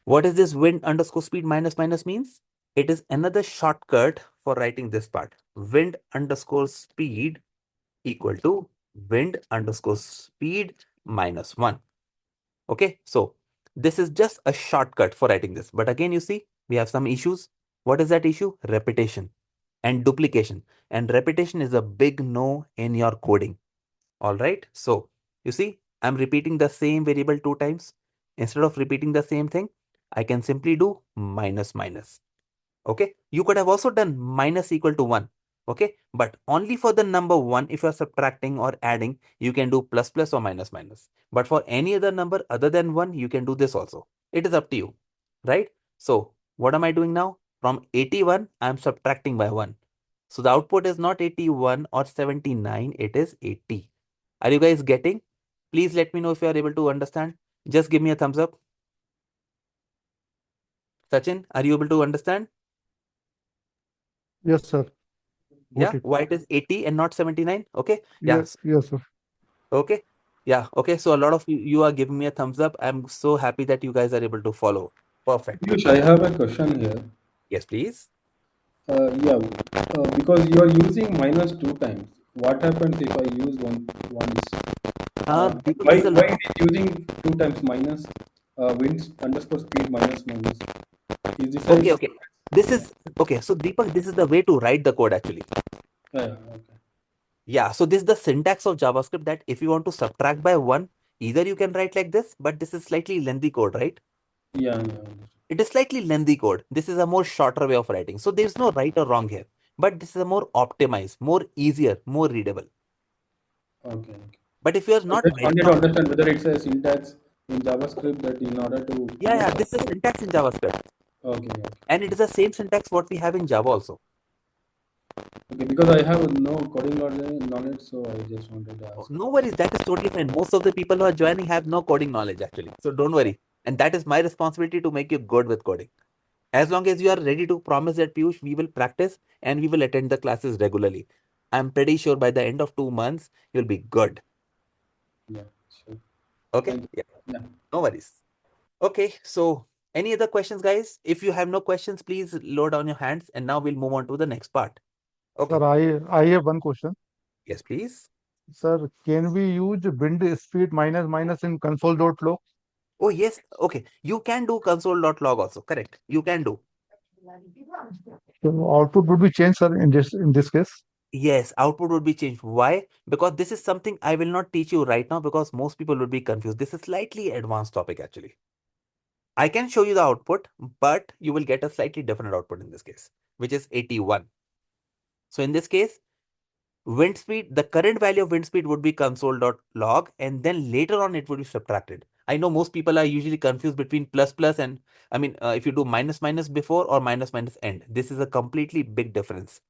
Speaker 1: what is this wind underscore speed minus minus means? It is another shortcut for writing this part. Wind underscore speed equal to wind underscore speed minus 1. Okay, so this is just a shortcut for writing this. But again, you see, we have some issues. What is that issue? Repetition and duplication. And repetition is a big no in your coding. All right, so you see, I'm repeating the same variable 2 times. Instead of repeating the same thing, I can simply do minus minus. Okay, you could have also done minus equal to 1. Okay, but only for the number 1, if you're subtracting or adding, you can do plus plus or minus minus. But for any other number other than 1, you can do this also. It is up to you, right? So what am I doing now? From 81, I'm subtracting by 1. So the output is not 81 or 79, it is 80. Are you guys getting? Please let me know if you are able to understand. Just give me a thumbs up. Sachin, are you able to understand?
Speaker 4: Yes, sir. Got
Speaker 1: Yeah,
Speaker 4: it.
Speaker 1: why it is 80 and not 79? Okay.
Speaker 4: Yes, yes, sir.
Speaker 1: Okay. Yeah, okay. So a lot of you are giving me a thumbs up. I'm so happy that you guys are able to follow. Perfect.
Speaker 3: Piyush, I have a question here.
Speaker 1: Yes, please.
Speaker 3: Yeah, because you are using minus 2 times. What happens if I use once?
Speaker 1: Deepak,
Speaker 3: Why
Speaker 1: this is a
Speaker 3: why
Speaker 1: lot.
Speaker 3: it is using 2 times minus winds underscore speed minus minus? Is this a
Speaker 1: Okay, okay. This is okay. So Deepak, this is the way to write the code actually.
Speaker 3: yeah, okay.
Speaker 1: Yeah, so this is the syntax of JavaScript that if you want to subtract by one, either you can write like this, but this is slightly lengthy code, right?
Speaker 3: Yeah, yeah.
Speaker 1: It is slightly lengthy code. This is a more shorter way of writing. So there's no right or wrong here, but this is a more optimized, more easier, more readable.
Speaker 3: Okay, okay.
Speaker 1: But if you are
Speaker 3: I
Speaker 1: not
Speaker 3: just
Speaker 1: very
Speaker 3: wanted to understand whether it's a syntax in JavaScript that in order to
Speaker 1: yeah, this is syntax in JavaScript,
Speaker 3: okay, okay.
Speaker 1: and it is the same syntax what we have in Java also.
Speaker 3: Okay, because I have no coding knowledge, so I just wanted to ask.
Speaker 1: No worries, that is totally fine. Most of the people who are joining have no coding knowledge actually, so don't worry. And that is my responsibility to make you good with coding. As long as you are ready to promise that Piyush, we will practice and we will attend the classes regularly. I'm pretty sure by the end of 2 months, you'll be good.
Speaker 3: Yeah, sure.
Speaker 1: Okay?
Speaker 3: Thank you.
Speaker 1: Yeah,
Speaker 3: Yeah.
Speaker 1: no worries. Okay, so any other questions, guys? If you have no questions, please lower down your hands and now we'll move on to the next part. Okay.
Speaker 4: Sir, I have one question.
Speaker 1: Yes, please.
Speaker 4: Sir, can we use wind speed minus minus in console.log?
Speaker 1: Oh, yes. Okay. You can do console.log also. Correct. You can do.
Speaker 4: So output would be changed, sir, in this case.
Speaker 1: Yes, output would be changed. Why? Because this is something I will not teach you right now because most people would be confused. This is slightly advanced topic actually. I can show you the output, but you will get a slightly different output in this case, which is 81. So in this case, wind speed, the current value of wind speed would be console.log, and then later on it would be subtracted. I know most people are usually confused between plus plus and if you do minus minus before or minus minus end, this is a completely big difference.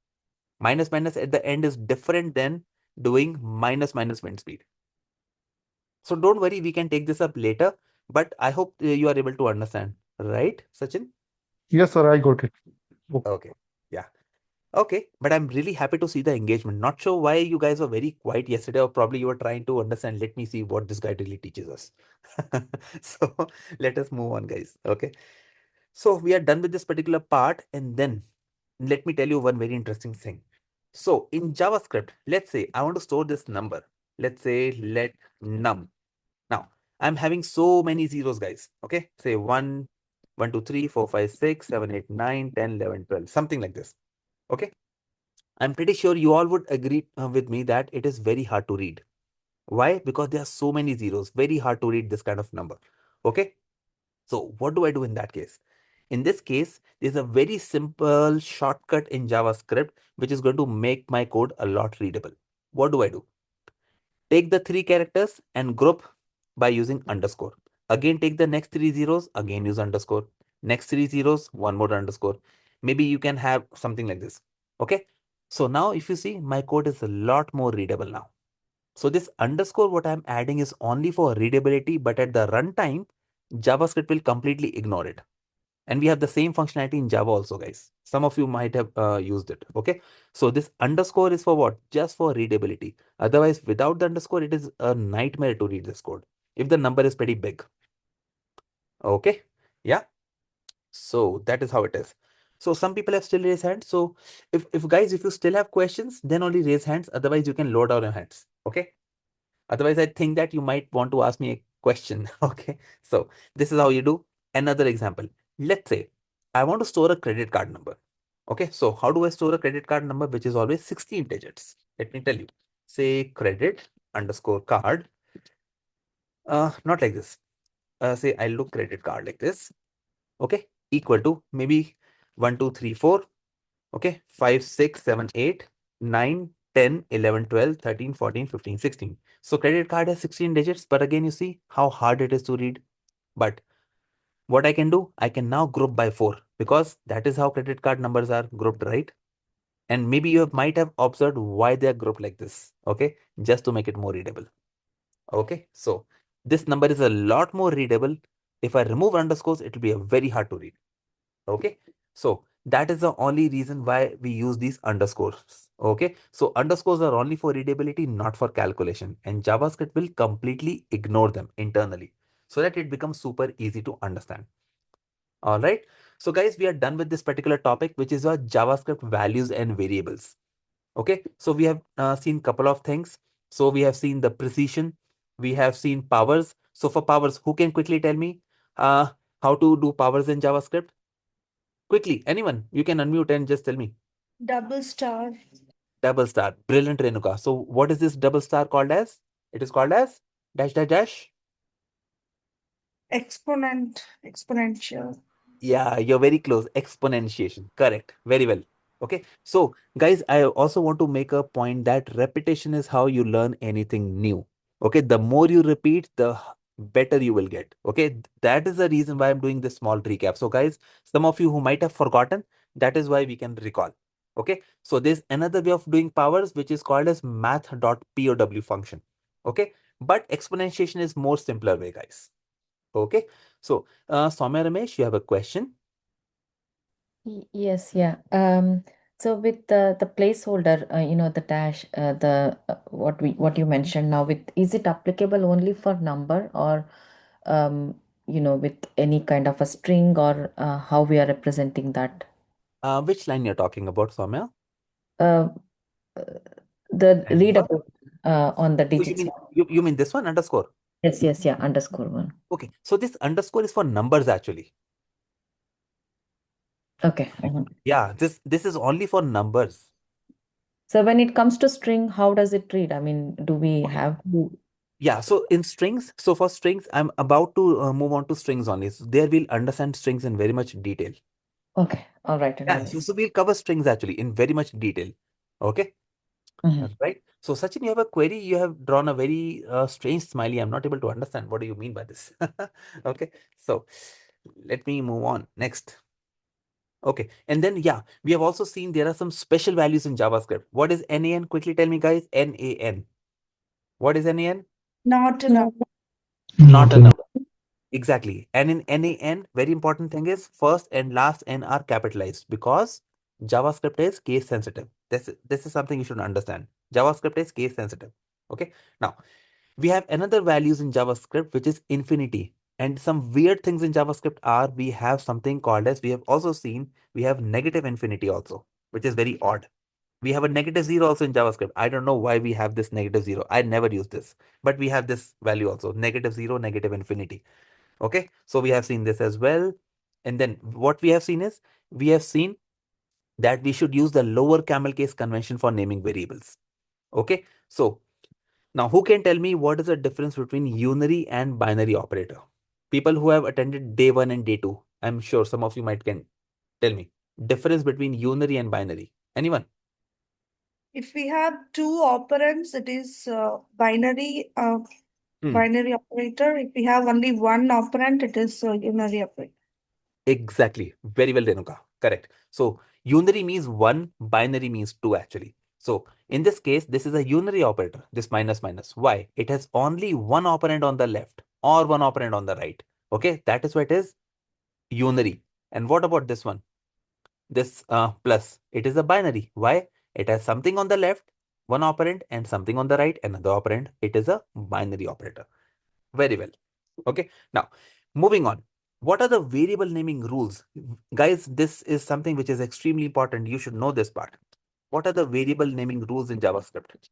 Speaker 1: Minus minus at the end is different than doing minus minus wind speed. So don't worry, we can take this up later, but I hope you are able to understand, right, Sachin?
Speaker 4: Yes, sir, I got it.
Speaker 1: Okay. Yeah. Okay. But I'm really happy to see the engagement. Not sure why you guys were very quiet yesterday, or probably you were trying to understand. Let me see what this guy really teaches us. So let us move on, guys. Okay. So we are done with this particular part, and then let me tell you one very interesting thing. So in JavaScript, let's say I want to store this number. Let's say let num. Now I'm having so many zeros, guys. Okay. Say 1, 1, 2, 3, 4, 5, 6, 7, 8, 9, 10, 11, 12, something like this. Okay. I'm pretty sure you all would agree with me that it is very hard to read. Why? Because there are so many zeros, very hard to read this kind of number. Okay. So what do I do in that case? In this case, there's a very simple shortcut in JavaScript, which is going to make my code a lot readable. What do I do? Take the 3 characters and group by using underscore. Again, take the next 3 zeros, again use underscore. Next 3 zeros, one more underscore. Maybe you can have something like this. Okay. So now if you see, my code is a lot more readable now. So this underscore, what I'm adding is only for readability, but at the runtime, JavaScript will completely ignore it. And we have the same functionality in Java also, guys. Some of you might have used it. Okay. So this underscore is for what? Just for readability. Otherwise, without the underscore, it is a nightmare to read this code if the number is pretty big. Okay. Yeah. So that is how it is. So some people have still raised hands. So if guys, if you still have questions, then only raise hands. Otherwise, you can load down your hands. Okay. Otherwise, I think that you might want to ask me a question. Okay. So this is how you do. Another example. Let's say I want to store a credit card number. Okay. So how do I store a credit card number, which is always 16 digits? Let me tell you. Say credit underscore card. Not like this. Say I'll do credit card like this. Okay. Equal to maybe 1, 2, 3, 4. Okay. 5, 6, 7, 8, 9, 10, 11, 12, 13, 14, 15, 16. So credit card has 16 digits, but again, you see how hard it is to read. But what I can do, I can now group by 4 because that is how credit card numbers are grouped, right? And maybe you might have observed why they are grouped like this. Okay. Just to make it more readable. Okay. So this number is a lot more readable. If I remove underscores, it will be a very hard to read. Okay. So That is the only reason why we use these underscores. Okay, so underscores are only for readability, not for calculation, and JavaScript will completely ignore them internally so that it becomes super easy to understand. All right. So guys, we are done with this particular topic, which is our JavaScript values and variables. Okay. So we have seen couple of things. So we have seen the precision. We have seen powers. So for powers, who can quickly tell me uh, how to do powers in JavaScript? Quickly, anyone, you can unmute and just tell me.
Speaker 6: Double star.
Speaker 1: Double star. Brilliant, Renuka. So what is this double star called as? It is called as dash dash dash.
Speaker 6: Exponential.
Speaker 1: Yeah, you're very close. Exponentiation. Correct. Very well. Okay. So, guys, I also want to make a point that repetition is how you learn anything new. Okay. The more you repeat, the better you will get. Okay. That is the reason why I'm doing this small recap. So, guys, some of you who might have forgotten, that is why we can recall. Okay. So, there's another way of doing powers, which is called as math.pow function. Okay. But exponentiation is more simpler way, guys. Okay. So, Soumya Ramesh, you have a question?
Speaker 7: Yes, yeah. So with the placeholder, the dash, the what you mentioned now, with is it applicable only for number or with any kind of a string or how we are representing that?
Speaker 1: Which line you're talking about, Soumya?
Speaker 7: Uh, the
Speaker 1: Line number?
Speaker 7: readable on the
Speaker 1: So you
Speaker 7: digits.
Speaker 1: mean you mean this one underscore?
Speaker 7: Yes, yes, yeah, underscore one.
Speaker 1: Okay. So this underscore is for numbers actually.
Speaker 7: Okay.
Speaker 1: Yeah, this is only for numbers.
Speaker 7: So when it comes to string, how does it read? I mean, do we
Speaker 1: Okay.
Speaker 7: have to?
Speaker 1: Yeah, so in strings, so for strings, I'm about to move on to strings only. So there we'll understand strings in very much detail.
Speaker 7: Okay, all right,
Speaker 1: Yeah, so we'll cover strings actually in very much detail. Okay. Right. So Sachin, you have a query. You have drawn a very strange smiley. I'm not able to understand. What do you mean by this? Okay. So let me move on. Next. Okay. And then, yeah, we have also seen there are some special values in JavaScript. What is NaN? Quickly tell me, guys. NaN. What is NaN?
Speaker 6: Not enough.
Speaker 1: Not a number. Exactly. And in NaN, very important thing is first and last N are capitalized because JavaScript is case sensitive. This is something you should understand. JavaScript is case sensitive. Okay. Now, we have another values in JavaScript, which is infinity. And some weird things in JavaScript are we have something called as we have also seen we have negative infinity also, which is very odd. We have a negative zero also in JavaScript. I don't know why we have this negative zero. I never use this, but we have this value also negative zero, negative infinity. Okay, so we have seen this as well. And then what we have seen is we have seen that we should use the lower camel case convention for naming variables. Okay, so now who can tell me what is the difference between unary and binary operator? People who have attended day one and day two, I'm sure some of you might can tell me difference between unary and binary. Anyone?
Speaker 6: If we have two operands, it is
Speaker 1: Hmm.
Speaker 6: binary operator. If we have only one operand, it is unary operator.
Speaker 1: Exactly. Very well, Renuka. Correct. So unary means one, binary means two actually. So in this case, this is a unary operator, this minus minus. Why? It has only one operand on the left or one operand on the right. Okay, that is why it is unary. And what about this one? This plus, it is a binary. Why? It has something on the left, one operand, and something on the right, another operand. It is a binary operator. Very well. Okay. Now, moving on. What are the variable naming rules? Guys, this is something which is extremely important. You should know this part. What are the variable naming rules in JavaScript?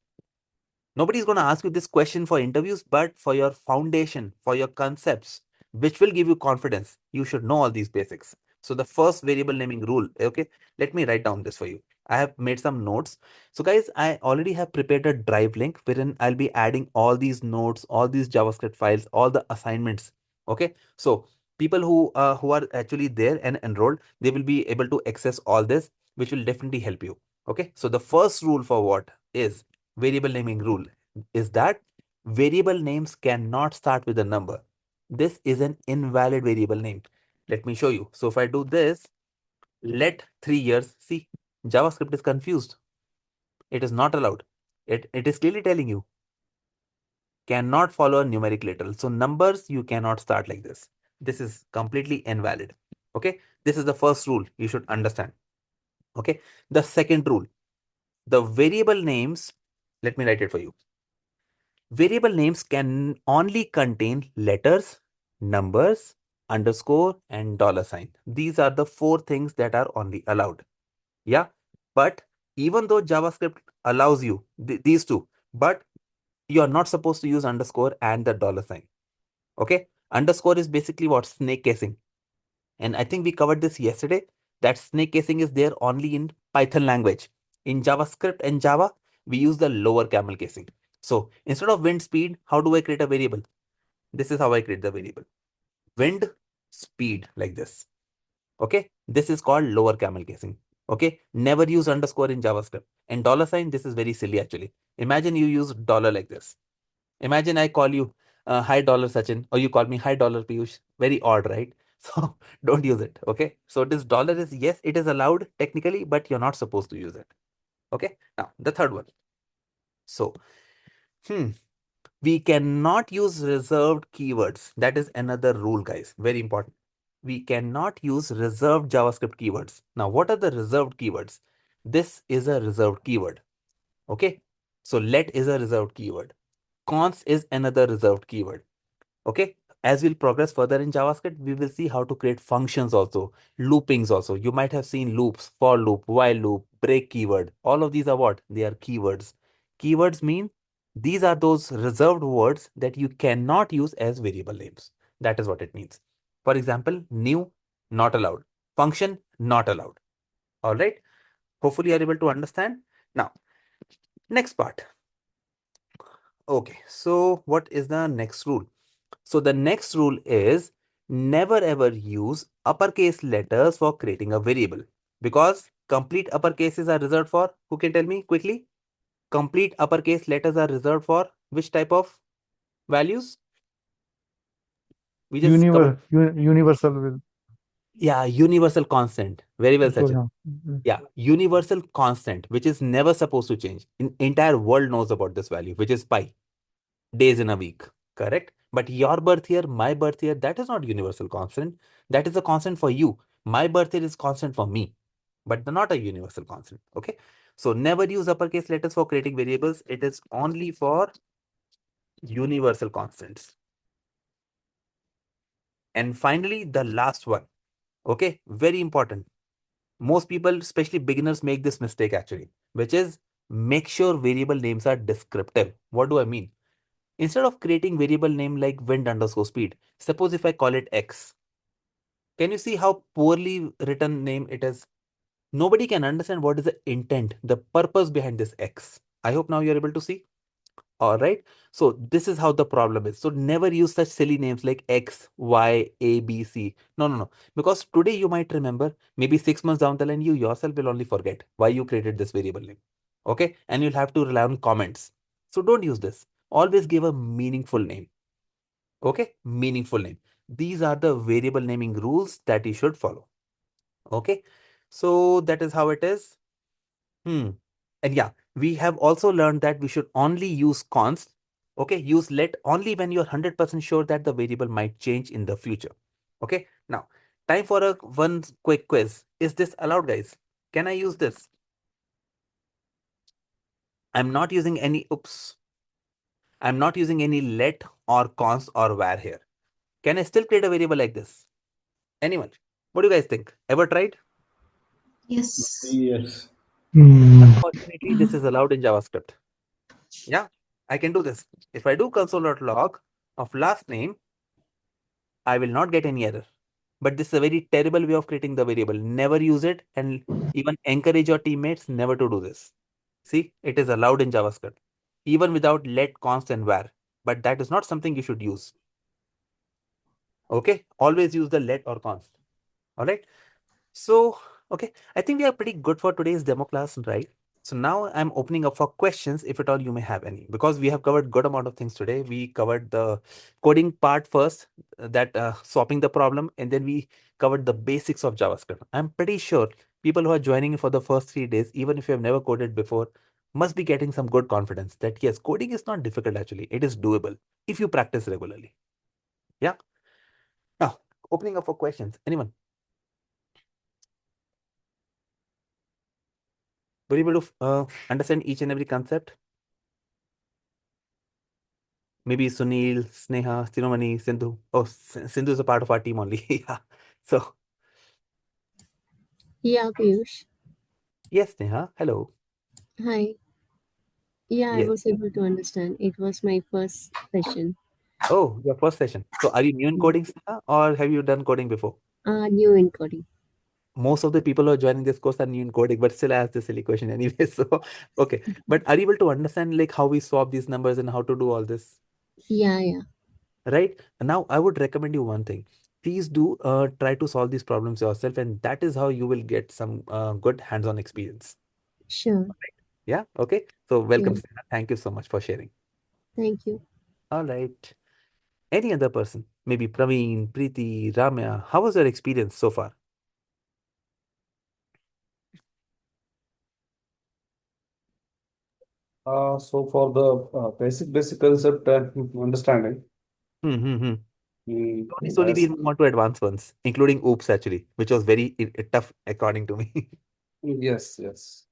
Speaker 1: Nobody's going to ask you this question for interviews, but for your foundation, for your concepts, which will give you confidence, you should know all these basics. So the first variable naming rule, okay, let me write down this for you. I have made some notes. So guys, I already have prepared a drive link wherein I'll be adding all these notes, all these JavaScript files, all the assignments. Okay, so people who are actually there and enrolled, they will be able to access all this, which will definitely help you. Okay, so the first rule for what is variable naming rule is that variable names cannot start with a number. This is an invalid variable name. Let me show you. So if I do this, let 3 years, see, JavaScript is confused. It is not allowed. It is clearly telling you cannot follow a numeric literal. So numbers you cannot start like this. This is completely invalid. Okay. This is the first rule you should understand. Okay. The second rule, the variable names, let me write it for you. Variable names can only contain letters, numbers, underscore, and dollar sign. These are the four things that are only allowed. Yeah. But even though JavaScript allows you these two, but you are not supposed to use underscore and the dollar sign. Okay. Underscore is basically what? Snake casing. And I think we covered this yesterday, that snake casing is there only in Python language. In JavaScript and Java, we use the lower camel casing. So instead of wind speed, how do I create a variable? This is how I create the variable. Wind speed, like this. Okay. This is called lower camel casing. Okay. Never use underscore in JavaScript. And dollar sign, this is very silly actually. Imagine you use dollar like this. Imagine I call you hi dollar Sachin, or you call me hi dollar Piyush. Very odd, right? So don't use it. Okay. So this dollar is, yes, it is allowed technically, but you're not supposed to use it. Okay. Now the third one. So, we cannot use reserved keywords. That is another rule, guys. Very important. We cannot use reserved JavaScript keywords. Now, what are the reserved keywords? This is a reserved keyword. Okay. So let is a reserved keyword. Const is another reserved keyword. Okay. As we'll progress further in JavaScript, we will see how to create functions also, loopings also. You might have seen loops, for loop, while loop, break keyword. All of these are what? They are keywords. Keywords mean these are those reserved words that you cannot use as variable names. That is what it means. For example, new, not allowed. Function, not allowed. All right. Hopefully, you are able to understand. Now, next part. Okay. So, what is the next rule? So the next rule is never ever use uppercase letters for creating a variable, because complete uppercases are reserved for, who can tell me quickly? Complete uppercase letters are reserved for which type of values? We just covered.
Speaker 4: Universal will.
Speaker 1: Yeah, universal constant. Very well,
Speaker 4: So
Speaker 1: Sachin.
Speaker 4: yeah.
Speaker 1: Yeah, universal constant, which is never supposed to change. Entire world knows about this value, which is pi. Days in a week, correct? But your birth year, my birth year, that is not universal constant. That is a constant for you. My birth year is constant for me, but not a universal constant. Okay. So never use uppercase letters for creating variables. It is only for universal constants. And finally, the last one. Okay. Very important. Most people, especially beginners, make this mistake actually, which is make sure variable names are descriptive. What do I mean? Instead of creating variable name like wind underscore speed, suppose if I call it X, can you see how poorly written name it is? Nobody can understand what is the intent, the purpose behind this X. I hope now you're able to see. All right. So this is how the problem is. So never use such silly names like X, Y, A, B, C. No, no, no. Because today you might remember, maybe 6 months down the line, you yourself will only forget why you created this variable name. Okay. And you'll have to rely on comments. So don't use this. Always give a meaningful name. Okay. Meaningful name. These are the variable naming rules that you should follow. Okay. So that is how it is. And yeah, we have also learned that we should only use const. Okay, use let only when you're 100% sure that the variable might change in the future. Okay, now time for a one quick quiz. Is this allowed, guys? Can I use this? I'm not using any, oops, I'm not using any let or const or var here. Can I still create a variable like this? Anyone? What do you guys think? Ever tried?
Speaker 5: Yes.
Speaker 3: Yes.
Speaker 1: Unfortunately, this is allowed in JavaScript. Yeah, I can do this. If I do console.log of last name, I will not get any error. But this is a very terrible way of creating the variable. Never use it, and even encourage your teammates never to do this. See, it is allowed in JavaScript, even without let, const, and var. But that is not something you should use. Okay, always use the let or const. All right. So, okay, I think we are pretty good for today's demo class, right? So now I'm opening up for questions if at all you may have any, because we have covered good amount of things today. We covered the coding part first, that swapping the problem, and then we covered the basics of JavaScript. I'm pretty sure people who are joining for the first 3 days, even if you have never coded before, must be getting some good confidence that yes, coding is not difficult actually. It is doable if you practice regularly. Yeah. Now, opening up for questions. Anyone? Were you able to understand each and every concept? Maybe Sunil, Sneha, Siromani, Sindhu. Oh, Sindhu is a part of our team only. Yeah. So,
Speaker 8: Yeah, Piyush.
Speaker 1: yes, Sneha. Hello.
Speaker 8: Hi. Yeah, I
Speaker 1: Yes.
Speaker 8: was able to understand. It was my first session.
Speaker 1: Oh, your first session. So, are you new in
Speaker 8: Mm.
Speaker 1: coding, Sneha, or have you done coding before?
Speaker 8: New in coding.
Speaker 1: Most of the people who are joining this course are new in coding, but still I ask this silly question anyway. So, okay. But are you able to understand like how we swap these numbers and how to do all this?
Speaker 8: Yeah, yeah.
Speaker 1: Right? Now, I would recommend you one thing. Please do try to solve these problems yourself, and that is how you will get some good hands-on experience.
Speaker 8: Sure.
Speaker 1: Yeah. Okay. So, welcome,
Speaker 8: Yeah.
Speaker 1: Sneha. Thank you so much for sharing.
Speaker 8: Thank you.
Speaker 1: All right. Any other person? Maybe Praveen, Preeti, Ramya. How was your experience so far?
Speaker 9: So for the basic concept understanding,
Speaker 1: Mm-hmm. Slowly
Speaker 9: as
Speaker 1: we'll move on to advanced ones, including OOPS actually, which was very tough according to me.
Speaker 9: yes, yes.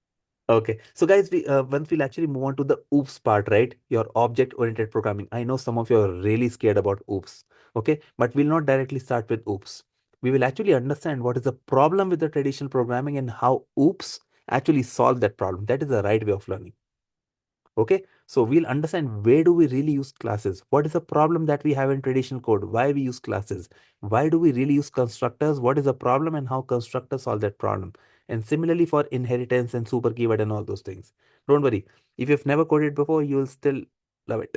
Speaker 1: Okay, so guys, we once we'll actually move on to the OOPS part, right? Your object-oriented programming. I know some of you are really scared about OOPS, okay? But we'll not directly start with OOPS. We will actually understand what is the problem with the traditional programming and how OOPS actually solve that problem. That is the right way of learning. Okay, so we'll understand where do we really use classes? What is the problem that we have in traditional code? Why we use classes? Why do we really use constructors? What is the problem and how constructors solve that problem? And similarly for inheritance and super keyword and all those things. Don't worry, if you've never coded before, you'll still love it.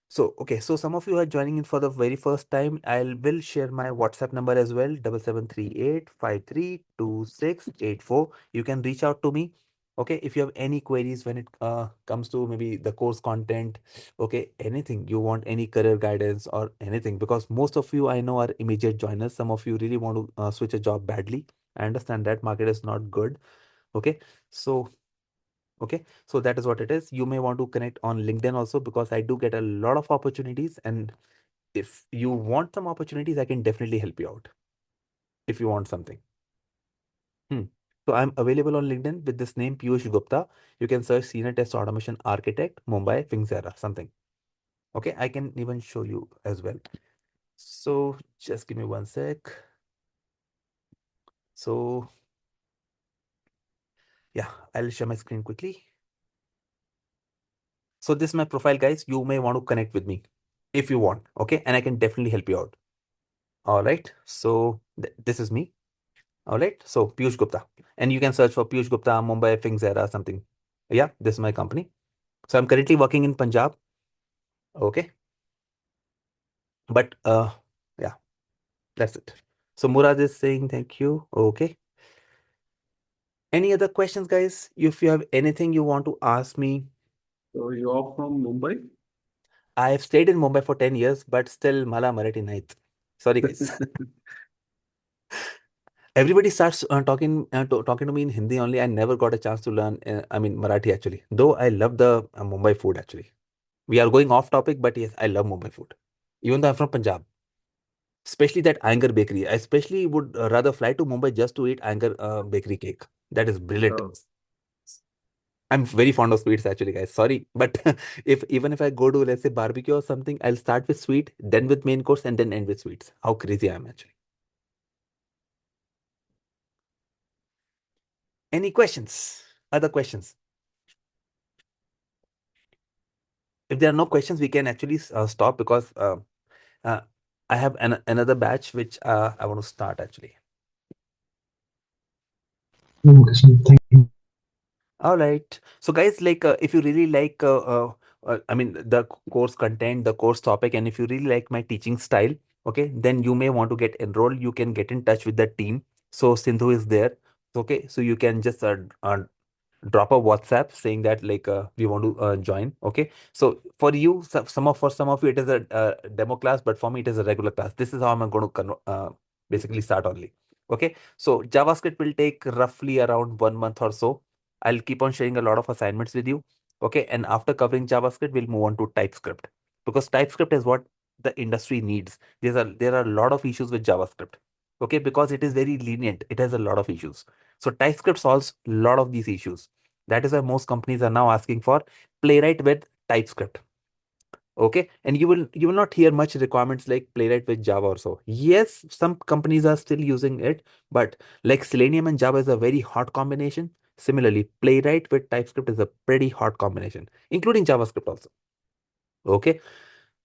Speaker 1: So, okay, so some of you are joining in for the very first time. Will share my WhatsApp number as well, 7738532684. You can reach out to me. Okay, if you have any queries when it comes to maybe the course content, okay, anything you want, any career guidance or anything, because most of you I know are immediate joiners. Some of you really want to switch a job badly. I understand that market is not good. Okay, so okay, so that is what it is. You may want to connect on LinkedIn also because I do get a lot of opportunities. And if you want some opportunities, I can definitely help you out if you want something. Hmm. So I'm available on LinkedIn with this name, Piyush Gupta. You can search Senior Test Automation Architect, Mumbai, Finxera, something. Okay, I can even show you as well. So just give me one sec. So yeah, I'll share my screen quickly. So this is my profile, guys. You may want to connect with me if you want. Okay, and I can definitely help you out. All right. So this is me. All right. So Piyush Gupta. And you can search for Piyush Gupta, Mumbai, Finxera, something. Yeah, this is my company. So I'm currently working in Punjab. Okay. But yeah, that's it. So Murad is saying thank you. Okay. Any other questions, guys? If you have anything you want to ask me,
Speaker 9: So you are from Mumbai?
Speaker 1: I've stayed in Mumbai for 10 years, but still Mala Marathi night. Sorry, guys. Everybody starts talking to me in Hindi only. I never got a chance to learn, I mean, Marathi actually. Though I love the Mumbai food actually. We are going off topic, but yes, I love Mumbai food. Even though I'm from Punjab, especially that Anger Bakery. I especially would rather fly to Mumbai just to eat Anger Bakery cake. That is brilliant.
Speaker 9: Oh.
Speaker 1: I'm very fond of sweets actually, guys. Sorry, but if even if I go to let's say barbecue or something, I'll start with sweet, then with main course, and then end with sweets. How crazy I am actually. Any questions? Other questions? If there are no questions, we can actually stop because uh, I have another batch which I want to start actually.
Speaker 2: Okay, so thank you.
Speaker 1: All right. So guys, like if you really like, I mean, the course content, the course topic, and if you really like my teaching style, okay, then you may want to get enrolled. You can get in touch with the team. So Sindhu is there. Okay, so you can just drop a WhatsApp saying that like we want to join. Okay, so for you, for some of you, it is a demo class, but for me, it is a regular class. This is how I'm going to basically start only. Okay, so JavaScript will take roughly around 1 month or so. I'll keep on sharing a lot of assignments with you. Okay, and after covering JavaScript, we'll move on to TypeScript because TypeScript is what the industry needs. There are a lot of issues with JavaScript. Okay, because it is very lenient. It has a lot of issues. So TypeScript solves a lot of these issues. That is why most companies are now asking for Playwright with TypeScript. Okay, and you will not hear much requirements like Playwright with Java or so. Yes, some companies are still using it, but like Selenium and Java is a very hot combination. Similarly, Playwright with TypeScript is a pretty hot combination, including JavaScript also. Okay,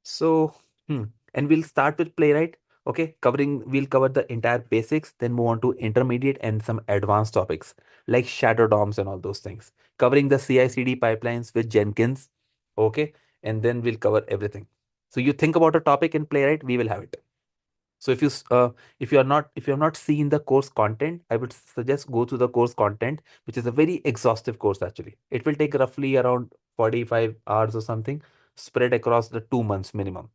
Speaker 1: so and we'll start with Playwright. Okay, we'll cover the entire basics, then move on to intermediate and some advanced topics like shadow DOMs and all those things. Covering the CI/CD pipelines with Jenkins. Okay, and then we'll cover everything. So you think about a topic in Playwright, we will have it. So if you have not seen the course content, I would suggest go to the course content, which is a very exhaustive course actually. It will take roughly around 45 hours or something, spread across the 2 months minimum.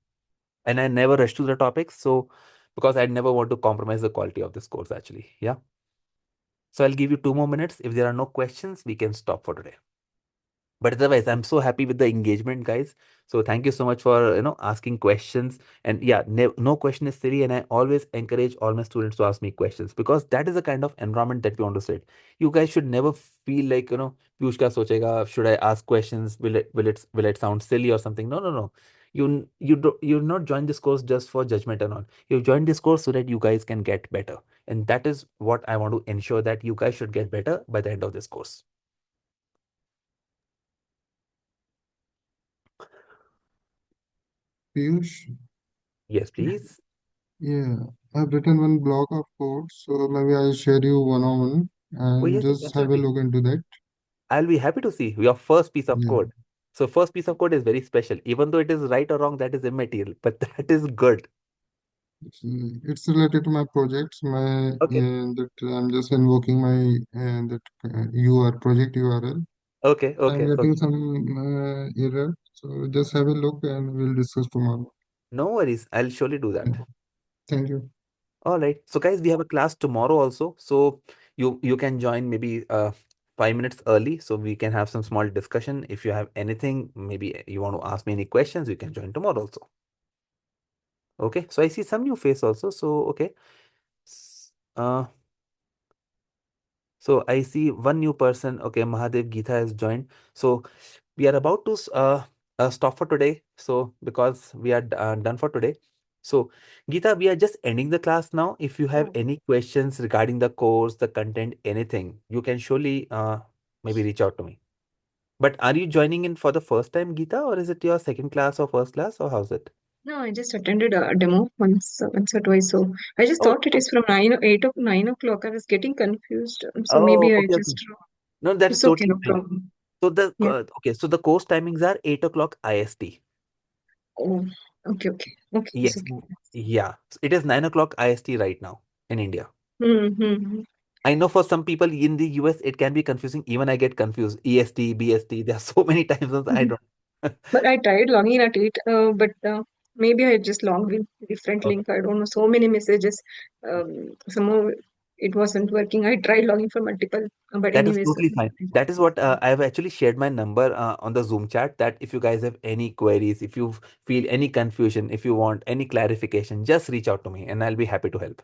Speaker 1: And I never rush to the topics, so because I never want to compromise the quality of this course actually. Yeah. So I'll give you 2 more minutes. If there are no questions, we can stop for today. But otherwise, I'm so happy with the engagement, guys. So thank you so much for asking questions. And yeah, no question is silly. And I always encourage all my students to ask me questions because that is the kind of environment that we want to set. You guys should never feel like Piyush ka sochega, should I ask questions? Will it sound silly or something? No, no, no. You not join this course just for judgment and all. You joined this course so that you guys can get better. And that is what I want to ensure, that you guys should get better by the end of this course.
Speaker 2: Piyush,
Speaker 1: Yes, please.
Speaker 2: yeah, I've written one block of code, so maybe I'll share you one on one
Speaker 1: Oh,
Speaker 2: and
Speaker 1: yes, yes,
Speaker 2: just have a
Speaker 1: absolutely.
Speaker 2: look into that.
Speaker 1: I'll be happy to see your first piece of
Speaker 2: Yeah,
Speaker 1: code. So first piece of code is very special. Even though it is right or wrong, that is immaterial, but that is good.
Speaker 2: it's related to my projects.
Speaker 1: Okay.
Speaker 2: That I'm just invoking my that UR project URL.
Speaker 1: Okay.
Speaker 2: I'm
Speaker 1: Okay.
Speaker 2: getting
Speaker 1: Okay.
Speaker 2: some error, so just have a look and we'll discuss tomorrow.
Speaker 1: No worries. I'll surely do that.
Speaker 2: Yeah. Thank you.
Speaker 1: All right. So guys, we have a class tomorrow also. So you can join maybe 5 minutes early so we can have some small discussion. If you have anything, maybe you want to ask me any questions, you can join tomorrow also. Okay. So I see some new face also. So okay. Uh, So I see one new person. Okay, Mahadev Geeta has joined. So we are about to stop for today. So because we are done for today. So Geeta, we are just ending the class now. If you have any questions regarding the course, the content, anything, you can surely maybe reach out to me. But are you joining in for the first time, Geeta, or is it your second class or first class, or how's it?
Speaker 10: No, I just attended a demo once or twice. So I just
Speaker 1: Oh,
Speaker 10: thought it is from 9 o'clock. I was getting confused. So
Speaker 1: oh,
Speaker 10: maybe I
Speaker 1: okay, okay.
Speaker 10: just,
Speaker 1: No, that is
Speaker 10: it's okay,
Speaker 1: totally
Speaker 10: no
Speaker 1: fine.
Speaker 10: problem.
Speaker 1: So the
Speaker 10: Yeah.
Speaker 1: okay, so the course timings are 8 o'clock IST.
Speaker 10: Oh, okay, okay. Okay, it's
Speaker 1: Yes.
Speaker 10: okay.
Speaker 1: Yeah. It is 9 o'clock IST right now in India.
Speaker 10: Mm-hmm.
Speaker 1: I know for some people in the US it can be confusing. Even I get confused. EST, BST. There are so many time zones I don't.
Speaker 10: But I tried logging in at 8, but maybe I just logged in different
Speaker 1: Okay.
Speaker 10: link. I don't know. So many messages. Somehow it wasn't working. I tried logging for multiple, but
Speaker 1: That is
Speaker 10: anyways.
Speaker 1: totally fine. That is what I've actually shared my number on the Zoom chat. That if you guys have any queries, if you feel any confusion, if you want any clarification, just reach out to me and I'll be happy to help.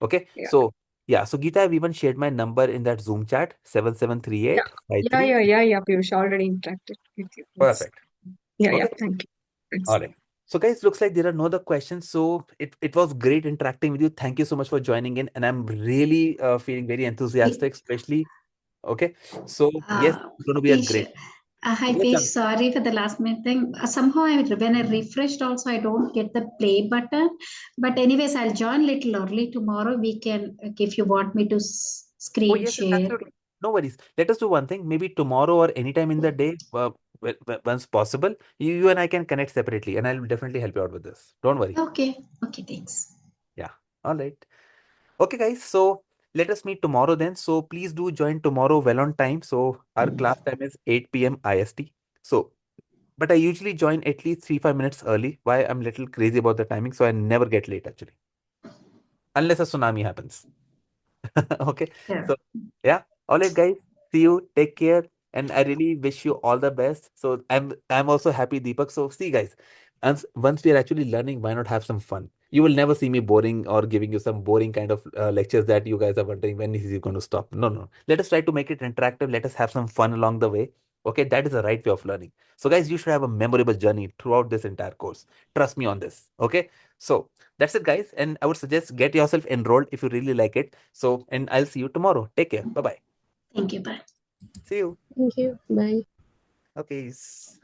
Speaker 1: Okay.
Speaker 10: Yeah.
Speaker 1: So yeah. So Geeta, I've even shared my number in that Zoom chat, seven seven three
Speaker 10: Yeah.
Speaker 1: eight five
Speaker 10: Yeah,
Speaker 1: three.
Speaker 10: yeah, yeah, yeah. Piyush already interacted with you. Yes.
Speaker 1: Perfect.
Speaker 10: Yeah, yeah.
Speaker 1: Okay.
Speaker 10: Thank you. Thanks.
Speaker 1: All right. So guys, looks like there are no other questions. So it was great interacting with you. Thank you so much for joining in. And I'm really feeling very enthusiastic, especially. Okay. So yes,
Speaker 5: Uh,
Speaker 1: it's going to be a
Speaker 5: Ish,
Speaker 1: great.
Speaker 5: hi
Speaker 1: Yes,
Speaker 5: Pish,
Speaker 1: Chan.
Speaker 5: sorry for the last minute thing. Somehow when I refreshed also, I don't get the play button. But anyways, I'll join little early tomorrow. We can, if you want me to
Speaker 1: Oh,
Speaker 5: screen
Speaker 1: yes, yes,
Speaker 5: share.
Speaker 1: absolutely. No worries. Let us do one thing. Maybe tomorrow or anytime in the day, once possible, you and I can connect separately and I'll definitely help you out with this. Don't worry.
Speaker 5: Okay, okay, thanks.
Speaker 1: Yeah. All right. Okay, guys. So let us meet tomorrow then. So please do join tomorrow well on time. So our class time is 8 p.m. IST. So, but I usually join at least 3 5 minutes early. Why I'm little crazy about the timing, so I never get late actually, unless a tsunami happens. Okay.
Speaker 5: Yeah.
Speaker 1: So yeah. All right, guys. See you. Take care. And I really wish you all the best. So I'm also happy, Deepak. So see, guys, once we are actually learning, why not have some fun? You will never see me boring or giving you some boring kind of lectures that you guys are wondering when is he going to stop. No, no. Let us try to make it interactive. Let us have some fun along the way. Okay, that is the right way of learning. So, guys, you should have a memorable journey throughout this entire course. Trust me on this. Okay, so that's it, guys. And I would suggest get yourself enrolled if you really like it. So, and I'll see you tomorrow. Take care. Bye bye.
Speaker 5: Thank you. Bye.
Speaker 1: See you.
Speaker 8: Thank you. Bye.
Speaker 1: Okay.